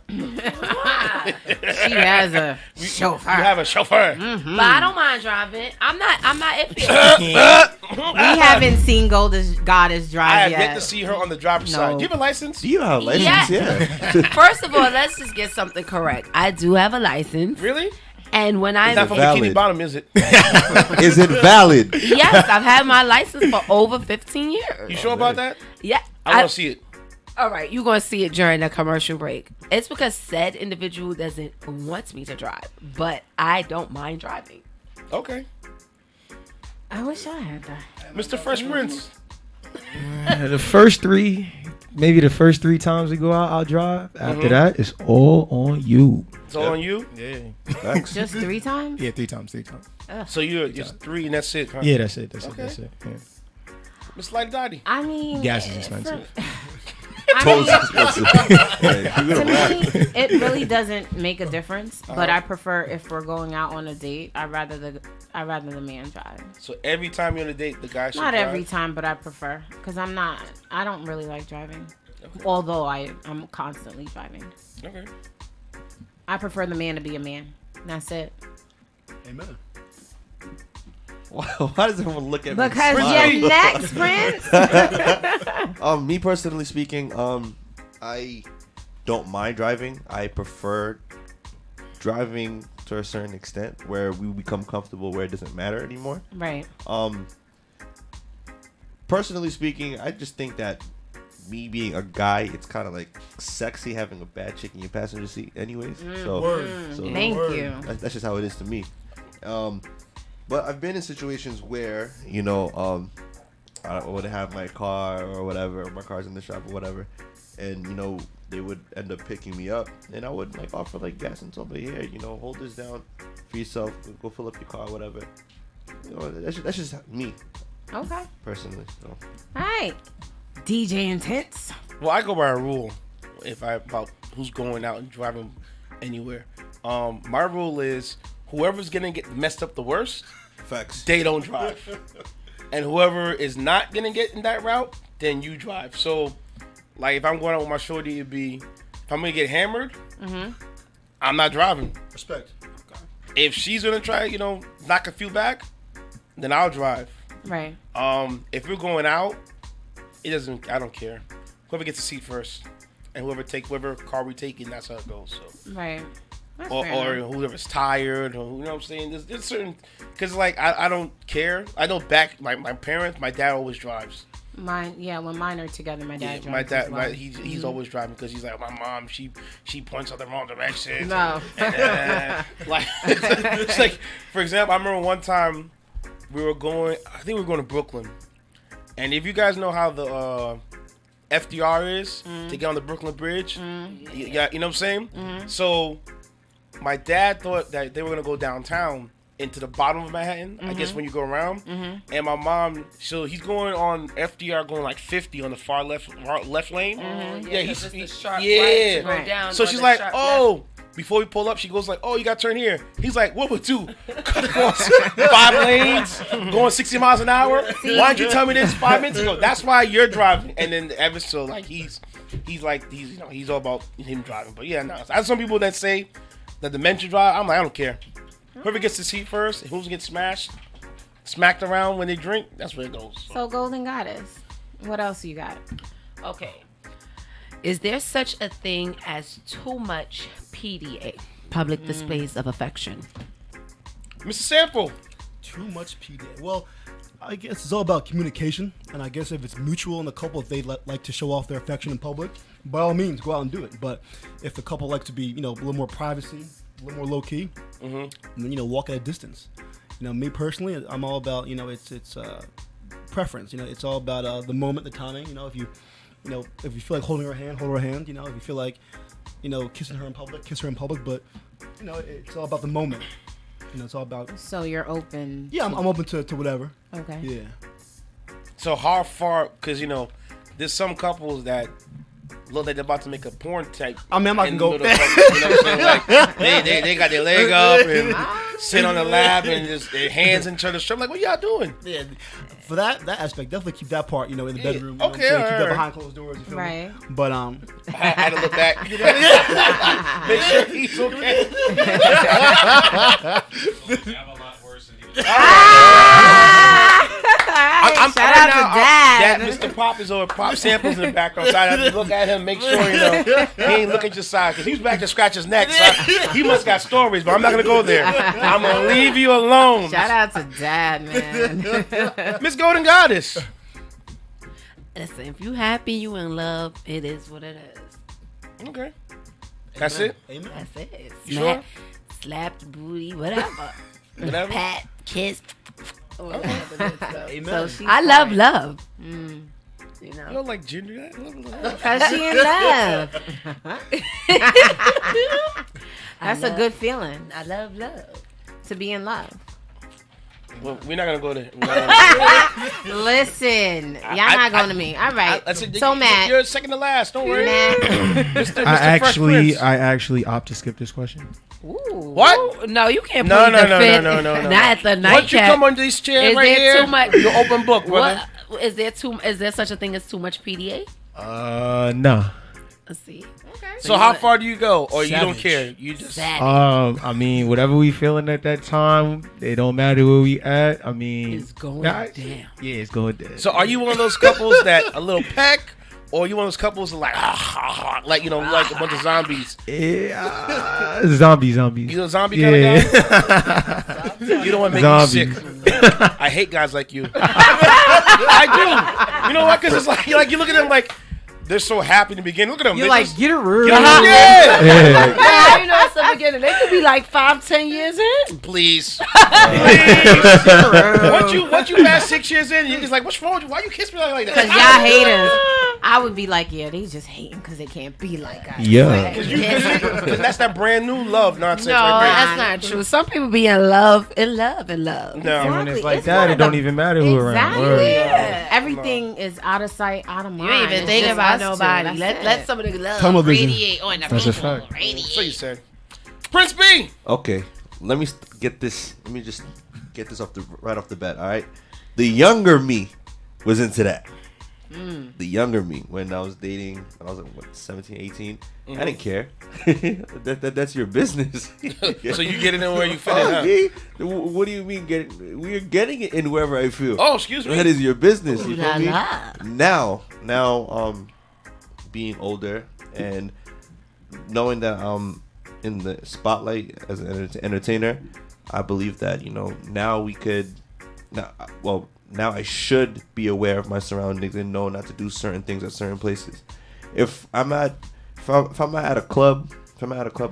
She has a chauffeur. You have a chauffeur. But I don't mind driving. I'm not iffy. We haven't seen Goddess I drive have yet. yet to see her on the driver's No. side. Do you have a license? Do you have a license? Yeah. Yeah. First of all, let's just get something correct. I do have a license, Really? and when It's not I'm from Valid. Bikini Bottom, is it? Is it valid? yes, I've had my license for over 15 years. You sure about that? Yeah. I want to see it. All right, you're going to see it during the commercial break. It's because said individual doesn't want me to drive, but I don't mind driving. Okay. I wish I had that. Mr. Fresh Prince. The first three times we go out, I'll drive. After that, it's all on you. It's all on you. Yeah. Facts. Just 3 times? Yeah, three times. So you're just 3 and that's it, huh? Yeah, that's it. Okay. That's it. Yeah. Miss Light Dottie. I mean, Gas is expensive. Totally I expensive. Yeah, you're mean, gonna laugh. to me, it really doesn't make a difference. But I prefer if we're going out on a date, I'd rather the man drive. So every time you're on a date, the guy should Not drive? every time, but I prefer because I don't really like driving. Although I'm constantly driving. Okay. I prefer the man to be a man. That's it. Amen. Why does everyone look at me? Because smile? you're next, Prince. Me personally speaking, I don't mind driving. I prefer driving to a certain extent where we become comfortable where it doesn't matter anymore. Right. Personally speaking, I just think that me being a guy, it's kind of like sexy having a bad chick in your passenger seat anyways. So Thank you. that's just how it is to me. But I've been in situations where, you know, I would have my car or whatever, or my car's in the shop or whatever, and, you know, they would end up picking me up, and I would, like, offer, like, gas and somebody, here, you know, hold this down for yourself, go fill up your car, whatever. You know, that's just me, Okay. personally. So. All right. DJ Intense. Well, I go by a rule about who's going out and driving anywhere. My rule is whoever's gonna get messed up the worst, Facts. they don't drive. And whoever is not gonna get in that route, then you drive. So, like, if I'm going out with my shorty, it'd be if I'm gonna get hammered, I'm not driving. Respect. If she's gonna try, you know, knock a few back, then I'll drive. Right. If we're going out, I don't care. Whoever gets the seat first, and whoever car we taking, that's how it goes. So. Right. That's Or fair enough. whoever's tired, or you know what I'm saying. There's certain, because like I don't care. I don't back my parents. My dad always drives. Mine, yeah. When mine are together, my dad drives. My dad, as well. he's always driving because he's like my mom. She points out the wrong direction. No. Like it's like, for example, I remember one time we were going. I think we were going to Brooklyn, and if you guys know how the FDR is to get on the Brooklyn Bridge, yeah, you know what I'm saying. So my dad thought that they were gonna go downtown into the bottom of Manhattan, I guess when you go around. And my mom, so he's going on FDR going like 50 on the far left lane. Yeah, he's the sharp yeah. right to go Right. down So or she's the like, sharp oh. Before we pull up, she goes like, oh, you got to turn here. He's like, what would do? Cut across 5 lanes, going 60 miles an hour? Why didn't you tell me this 5 minutes ago? That's why you're driving. And then ever so, like, he's all about him driving. But yeah, no. There's some people that say that the men should drive. I'm like, I don't care. Whoever gets the seat first, and who's gets smacked around when they drink, that's where it goes. So Golden Goddess. What else you got? Okay. Is there such a thing as too much PDA, public displays of affection? Mr. Sample. Too much PDA. Well, I guess it's all about communication, and I guess if it's mutual in the couple, if they like to show off their affection in public, by all means, go out and do it. But if the couple likes to be, a little more privacy, a little more low key, then walk at a distance. Me personally, I'm all about, it's preference. It's all about the moment, the timing. If you feel like holding her hand, hold her hand. If you feel like, kissing her in public, kiss her in public. But it's all about the moment. It's all about. So you're open. Yeah, I'm open to whatever. Okay. Yeah. So how far? Because there's some couples that look like they're about to make a porn type. I mean, I'm not gonna go. You know what I'm saying? Like, they got their leg up and sit on the lap and just their hands in each other's shirt. Like, what y'all doing? Yeah. For that aspect, definitely keep that part, in the bedroom. Okay, keep all that right. behind closed doors. You feel Right. me? But I had to look back. Make sure he's okay. I'm Shout out to Dad. Mr. Pop is over Pop Samples in the background. So I have to look at him, make sure he ain't looking at your side because he's back to scratch his neck. So he must got stories, but I'm not gonna go there. I'm gonna leave you alone. Shout out to Dad, man. Miss Golden Goddess. Listen, if you happy, you in love, it is what it is. Okay, that's it. Amen. That's it. Sure? Slap the booty, whatever. Whatever. Pat, kiss. Amen. So she's I love fine. love. You don't like ginger? Cause she in love. That's a good feeling I love love. to be in love. Well, we're not gonna go there. Listen, y'all not going to me. All right. So Matt, You're second to last. Don't worry. Matt. Mr. I Fresh Prince. actually opt to skip this question. Ooh. What? No, you can't. No, plead no, the no, fifth. no, no, no, no. Not at the Once nightcap. you come under these chairs Is right there here, too much? you're open book, brother. What is there too? Is there such a thing as too much PDA? No. Let's see. So how far do you go, or you don't Savage. care? You just Savage. I mean, whatever we feeling at that time, it don't matter where we at. I mean, It's going down. down. Yeah, it's going down. So are you one of those couples that a little peck, or you one of those couples that like like like a bunch of zombies? Yeah, zombie. You a zombie kind of guy? You don't want to make me sick. I hate guys like you. I do. You know what? Because it's like you look at them like they're so happy in the beginning. Look at them. You're They like, just- get a room. Yeah. Yeah, you know, it's the beginning. They could be like 5-10 years in. Please. Once you pass 6 years in, you're just like, what's wrong with you? Why you kiss me like that? Because y'all haters. I would be like, yeah, they just hating because they can't be like us. Yeah. Because that's that brand new love nonsense No, right there. that's not true. Some people be in love. No. And when it's Exactly. like It's that, one it of don't the- even matter who around. Exactly. Word. Yeah. Everything is out of sight, out of You mind. ain't even It's think just about us two. nobody. That's Let it. some of the love Television. radiate on the That's a people. fact. So you said. Prince B. Okay, let me get this. Let me just get this right off the bat. All right, the younger me was into that. The younger me, when I was dating, when I was like, what, 17, 18, I didn't care. That's your business. So you get it in where you fit Oh, in, huh? me? What do you mean? We're getting it in wherever I feel. Oh, excuse me. That is your business. You Ooh la feel me? la. Now, being older and knowing that I'm in the spotlight as an entertainer, I believe that now we could. Now I should be aware of my surroundings and know not to do certain things at certain places. If I'm at a club, and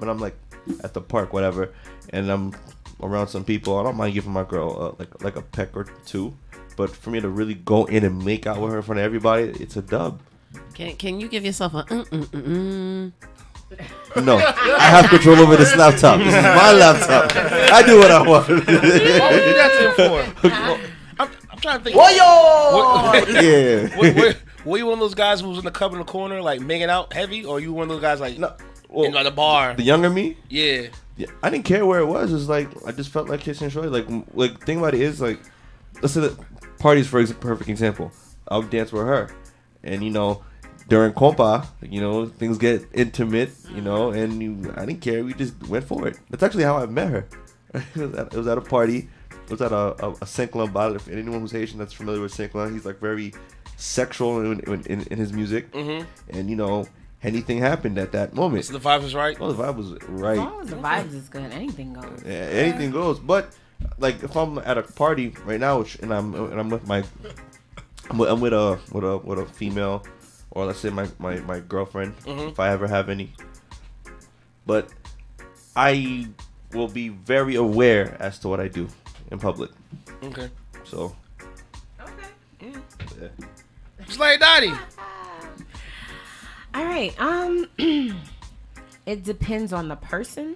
I'm like at the park, whatever, and I'm around some people, I don't mind giving my girl like a peck or two. But for me to really go in and make out with her in front of everybody, it's a dub. Can you give yourself a No, I have control over this laptop. This is my laptop. I do what I want. What would you do that to him for? I'm trying to think. Yeah. Were you one of those guys who was in the cupboard in the corner, like making out heavy, or you one of those guys like No, well, in the bar? the younger me, Yeah. yeah, I didn't care where it was. It's like I just felt like kissing Shorty. Like thing about it is like, let's say that parties for perfect example. I would dance with her, and during compa, things get intimate, and I didn't care. We just went for it. That's actually how I met her. It was at a party. It was at a Saint-Claude bar. If anyone who's Haitian that's familiar with Saint-Claude, he's like very sexual in his music. Mm-hmm. And anything happened at that moment. So the vibe was right. Oh, the vibe was right. As long as the vibes is good, anything goes. Yeah, anything goes. But like if I'm at a party right now and I'm with my I'm with a female, or let's say my girlfriend, if I ever have any. But I will be very aware as to what I do in public. Okay. So. Okay. Yeah. Just like Dottie. All right. It depends on the person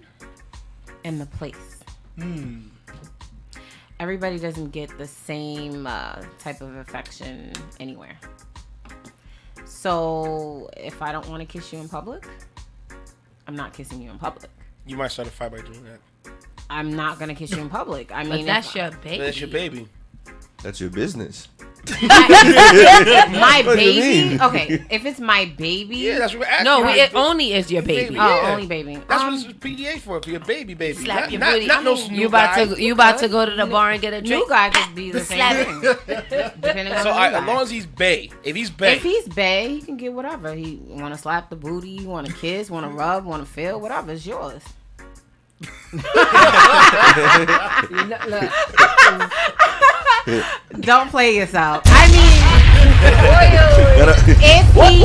and the place. Everybody doesn't get the same type of affection anywhere. So if I don't want to kiss you in public, I'm not kissing you in public. You might start a fight by doing that. I'm not gonna kiss you in public. I But mean, that's your baby. That's your baby. That's your business. my What do you baby. mean? Okay, if it's my baby. Yeah, that's what we're asking. No, Right. it only is your baby. Baby. Oh, Yeah. only baby. That's what it's PDA for your baby. Slap Not, your not, booty. not no I mean, Snoop you about guy. to go to the bar and get a New drink. guy could be the Slap same it. thing. Depending on So the new as guy. long as he's bae. If he's bae. If he's bae, he can get whatever. He want to slap the booty, want to kiss, want to rub, want to feel, whatever. It's yours. Don't play yourself. I mean, if he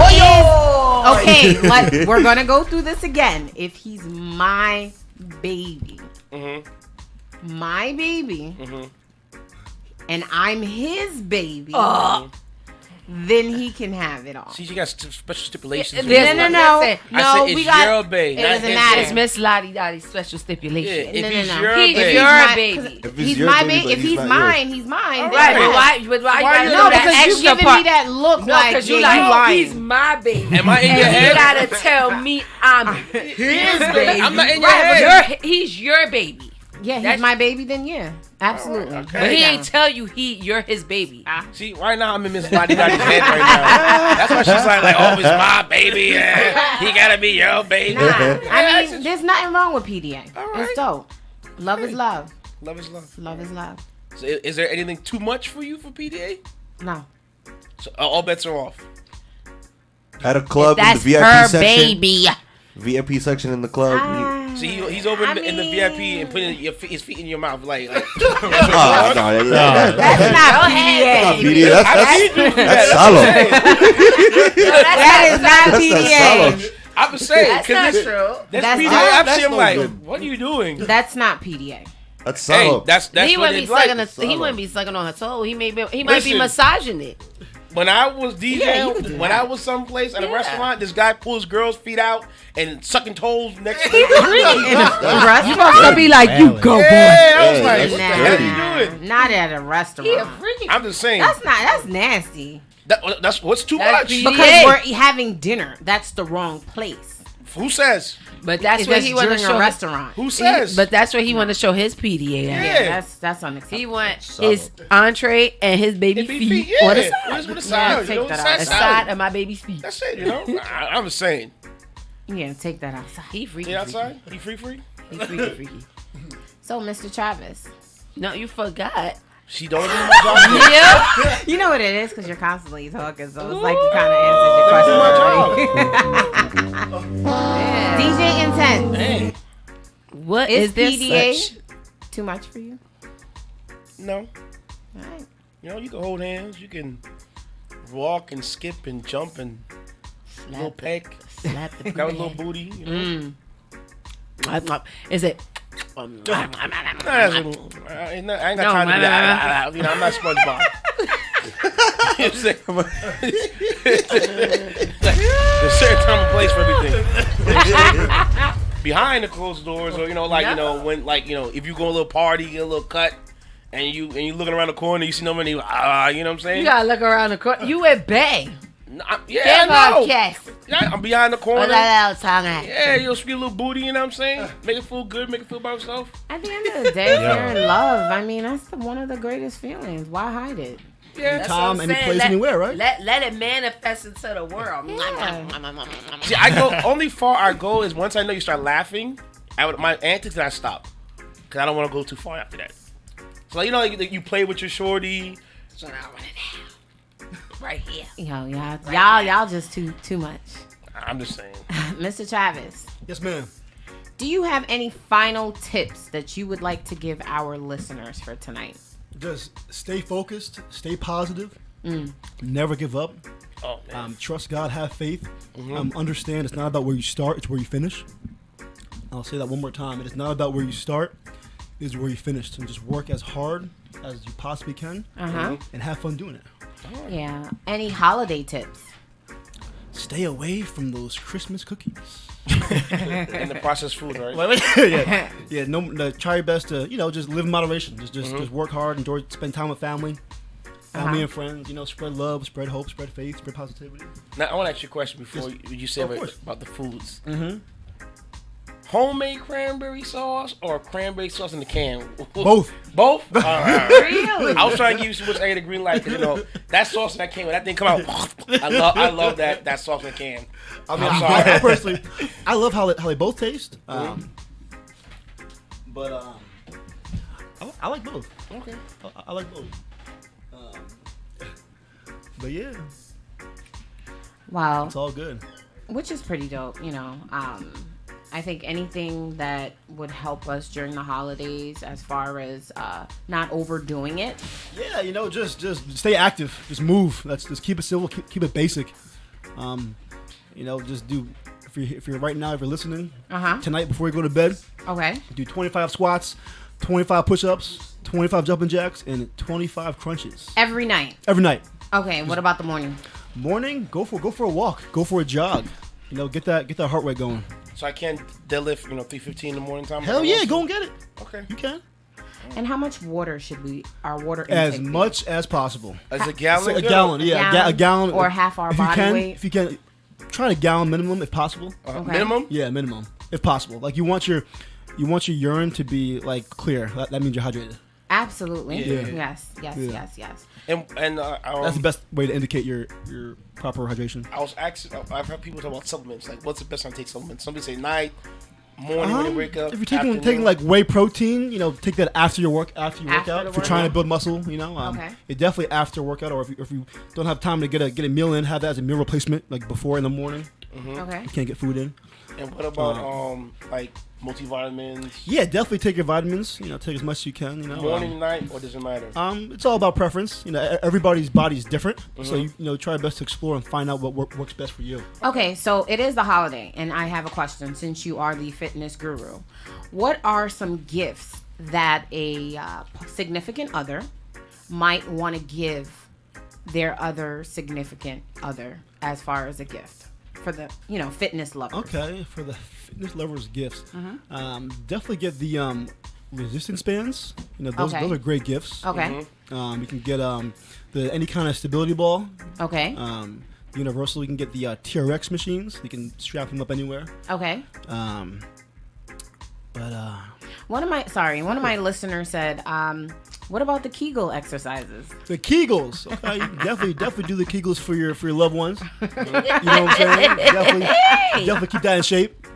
is okay, we're gonna go through this again. If he's my baby, my baby, and I'm his baby, then he can have it all. See, you got special stipulations. No, I said no, it's we got. your bae. It not doesn't his matter. It's Miss Lottie Dottie's special stipulation. Yeah, if No, he's no. your If bae. you're a baby. If He's your my baby, baby. but If he's not mine, he's mine. All Then right, yes. But why you Why gotta you- know No, that because you extra giving part? me that look No, like because you yeah, like, you oh, lying. he's my baby. Am I in your And you head? gotta tell me I'm his baby. I'm not in your Right, head. but he's your baby. Yeah, he's That's- my baby. Then yeah, absolutely. okay. But he Yeah. ain't tell you you're his baby. See, right now I'm in Miss Lottie Dottie's head right now. That's why she's like, oh, it's my baby. Yeah. He gotta be your baby. Nah, I Yeah, mean, there's nothing wrong with PDA. All right. It's dope. Love is love. Love is love. Love is love. So is there anything too much for you for PDA? No. So all bets are off. At a club in the That's VIP her section. baby. VIP section in the club. See, he's over in the VIP and putting his feet in your mouth, like That's That's not PDA. PDA. That's solid. That is not That's PDA. solid. I'm just saying, That's not because true. that's That's PDA. not- I'm no like, good. what are you doing? That's not PDA. That's Hey, solid. that's He what wouldn't be it's like. sucking. He wouldn't be sucking on her toe. He might be Listen. massaging it. When I was Yeah, you DJing, could do when that. I was someplace at a Yeah. restaurant, this guy pulls girls' feet out and sucking toes next to me. You supposed to be like, you go, boy. Yeah, I was Yeah, like, that's what the Nah, hell are you doing? not at a restaurant. He a freak. I'm just saying. That's nasty. That's what's too That's much. PDA. Because Yeah. we're having dinner. That's the wrong place. Who says? But that's If where it's he want to during show a restaurant. Who says? But that's where he want to show his PDA. Yeah. At. Yeah, that's unacceptable. He want Solid. his entree and his baby It be feet feet, yeah. on the It side. is with the Yeah, side. take You know, that side out. The salad. side of my baby's feet. That's it, you know. I'm just saying. Yeah, take that outside. He freaky. He outside? He free? Freaky. He freaky. Freaky. So, Mr. Travis, No, you forgot. She don't do my job. Yeah. you know what it is because you're constantly talking, so it's like you kind of answered your question already. DJ Intense, Hey, What is is this? PDA Such? too much for you? no. All right. You know, you can hold hands. You can walk and skip and jump and little peck. Slap the Got a little booty. You know? Is it? Nah, I ain't got No, time to do that. You know, I'm not SpongeBob. You know what I'm saying? There's a certain time and place for everything. Behind the closed doors, or you know, like you know, when like you know, if you go to a little party, get a little cut, and you looking around the corner, you see nobody. You know what I'm saying? You gotta look around the corner. You at bay. Yeah, I know. Yes. Yeah, I'm behind the corner. Yeah. Yeah, you'll see a little booty, you know what I'm saying? Make it feel good, make it feel by yourself. At the end of the day, if you're in love, I mean, that's one of the greatest feelings. Why hide it? Yeah. Time, any place, anywhere, right? Let it manifest into the world. See, I go only far I go is once I know you start laughing. My antics, I stop because I don't want to go too far after that. So like, you know, like, you play with your shorty. So now run it down. Right here. Yo, y'all just too much. I'm just saying. Mr. Travis, Yes, ma'am. Do you have any final tips that you would like to give our listeners for tonight? Just stay focused, stay positive, never give up. Oh, man. Trust God, have faith. Understand it's not about where you start, it's where you finish. I'll say that one more time. It is not about where you start, it is where you finish. So just work as hard as you possibly can and have fun doing it. Yeah. Any holiday tips? Stay away from those Christmas cookies. And the processed food, right? Yeah. No, try your best to just live in moderation. Just work hard, enjoy, spend time with family and friends. Spread love, spread hope, spread faith, spread positivity. Now I want to ask you a question before you say Of course. about the foods. Homemade cranberry sauce or cranberry sauce in the can? Both. Both? All right. Really? I was trying to give you which I get a green light because that sauce in that can, when that thing come out, I love that sauce in the can. I mean, I'm sorry. I personally, I love how they both taste. But I like both. Okay. I like both. But yeah, Wow. it's all good. Which is pretty dope, I think anything that would help us during the holidays as far as not overdoing it. Yeah, just stay active. Just move. Just keep it simple. Keep it basic. Just do. If you're right now, if you're listening, tonight before you go to bed, Okay. do 25 squats, 25 push-ups, 25 jumping jacks, and 25 crunches Every night. every night. Okay. What about the morning? Morning, go for a walk. Go for a jog. Get that heart rate going. So I can't deadlift, 3:15 in the morning time? Hell yeah, go and get it. Okay. You can. And how much water should our water intake As be? much as possible. As a gallon? A gallon, yeah, a gallon or half our if you body can, weight. If you can, try a gallon minimum if possible. Okay. Minimum? Yeah, minimum if possible. Like you want your urine to be like clear. That means you're hydrated. Absolutely. Yeah. Yes. And That's the best way to indicate your proper hydration. I was asking, I've heard people talk about supplements. Like, what's the best time to take supplements? Somebody say night, morning when you wake up. If you're taking afternoon. like whey protein, take that after your work out. the If you're trying to workout. build muscle, Okay. it definitely after workout. Or if you don't have time to get a meal in, have that as a meal replacement, like before in the morning. Okay. You can't get food in. And what about like multivitamins? Yeah, definitely take your vitamins. Take as much as you can. Morning, night, or does it matter? It's all about preference. Everybody's body is different, so you try your best to explore and find out what works best for you. Okay, so it is the holiday, and I have a question since you are the fitness guru. What are some gifts that a significant other might want to give their other significant other as far as a gift for the fitness lovers? Okay, for the fitness lovers' gifts, definitely get the resistance bands. Those are great gifts. Okay. You can get any kind of stability ball. Okay. Universal, you can get the TRX machines. You can strap them up anywhere. Okay. But One of my listeners said, what about the Kegel exercises? the Kegels, okay, you can definitely do the Kegels for your loved ones. You know what I'm saying? Definitely keep that in shape.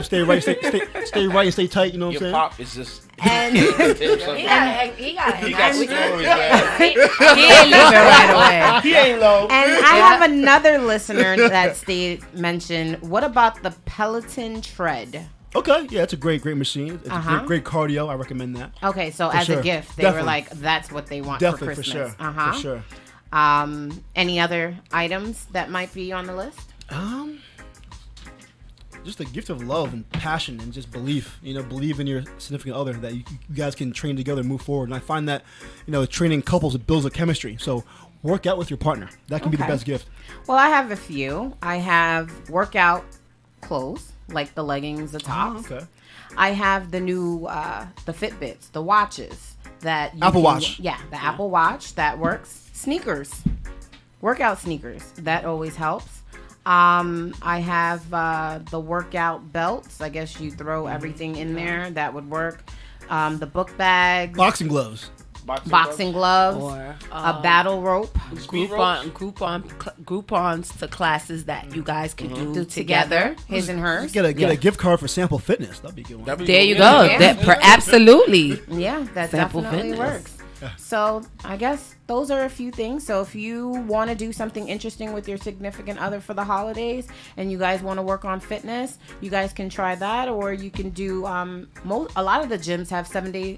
Stay right, stay right and stay tight. You know what I'm Your saying? pop is just. And He got He got stories, man. He ain't leaving right away. He ain't low. And I have another listener that mentioned, what about the Peloton tread? Okay, yeah, it's a great machine. It's a great cardio. I recommend that. Okay, so For as sure. a gift, they were Definitely. like, that's what they want Definitely, for for Christmas. sure. For sure. Any other items that might be on the list? Just a gift of love and passion and just belief. Believe in your significant other that you guys can train together and move forward. And I find that, training couples, it builds a chemistry. So work out with your partner. That can be the Okay. best gift. Well, I have a few. I have workout clothes, like the leggings, the tops. Okay. I have the new, the Fitbits, the watches that you Apple can- Watch. Yeah, the Apple Watch that works. Sneakers, workout sneakers. That always helps. I have the workout belts. I guess you throw everything in there. That would work. The book bag, Boxing gloves. boxing gloves, Or a battle rope. Groupons to classes that you guys can do Together, his and hers. Get a gift card for Sample Fitness. That'd be a good one. There you go. Yeah. Absolutely. Yeah, that Sample definitely fitness. works. So I guess those are a few things. So if you want to do something interesting with your significant other for the holidays, and you guys want to work on fitness, you guys can try that, or you can do. A lot of the gyms have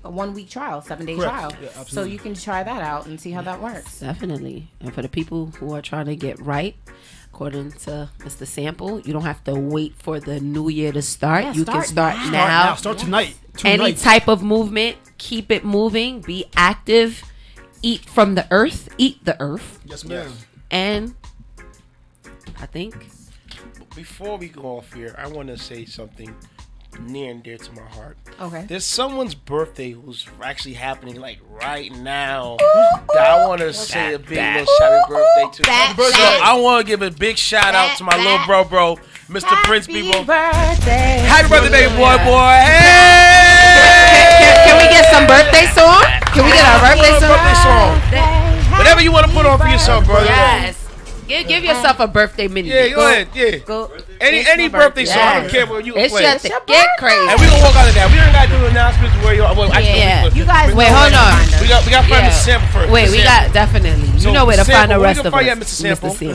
1 week trial, 7-day Correct. trial. Yeah, absolutely. So you can try that out and see how that works. Definitely. And for the people who are trying to get right, according to Mr. Sample, you don't have to wait for the new year to start. Yeah, You can start start now. now. Start tonight. Any type of movement, keep it moving, be active, eat from the earth, eat the earth. Yes, ma'am. And I think Before we go off here, I want to say something near and dear to my heart. Okay. There's someone's birthday who's actually happening like right now that I want to say a big little happy birthday to. So I want to give a big shout out to my little bro, Mr. Prince Bebo. Birthday. Happy birthday, baby boy. Hey! can we get some birthday song? Can we get our birthday song? Birthday song. Whatever you want to put on for yourself, brother. Yes. Give yourself a birthday minute. Yeah, go ahead. Yeah. Go. Any birthday song. I don't care what you It's play. your thing. Get crazy. And we gonna walk out of that. We don't gotta do announcements where you. Well, actually, Yeah. You guys Wait, know hold where to on. find us. we got to find Yeah. Mr. Sample first. Wait, Mr. we Sample. got definitely. So, You know where to Sample, find the where rest you can of find us. you at Mr.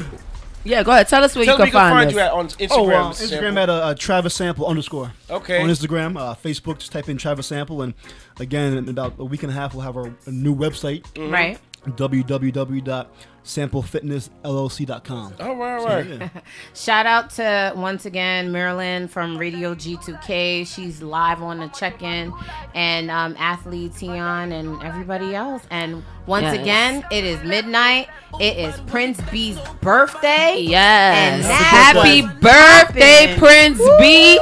Sample? Yeah, go ahead. Tell us where Tell you me can find you us. at on Instagram. Oh, Mr. Instagram Sample. at Travis Sample _. Okay. On Instagram, Facebook, just type in Travis Sample, and again, in about a week and a half, we'll have a new website, Right. www.samplefitnessllc.com. All right. Yeah. Shout out to, once again, Marilyn from Radio G2K. She's live on the check-in. And Athlete Tion and everybody else. And once Yes. again, it is midnight. It is Prince B's birthday. Yes. And that's Happy what's birthday, poppin'. Prince B.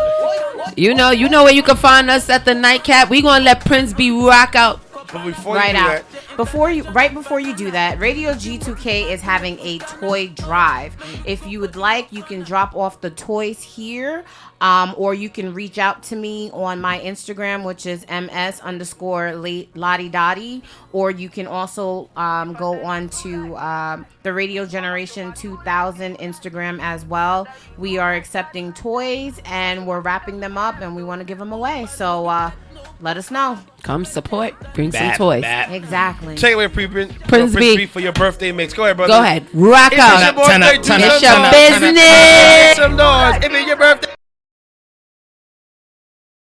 You know where you can find us at the nightcap. We gonna let Prince B rock out. But before Right you do out. that, Before you do that, Radio G2K is having a toy drive. If you would like, you can drop off the toys here, or you can reach out to me on my Instagram, which is ms_lottie, or you can also go on to the Radio Generation 2000 Instagram as well. We are accepting toys and we're wrapping them up, and we want to give them away. So let us know. Come support. Bring some toys. Exactly. take it away, Prince B. B for your birthday mix. Go ahead, brother. Go ahead. Rock If it's your out. birthday, do It's some your noise. business. Make some noise. If it's your birthday.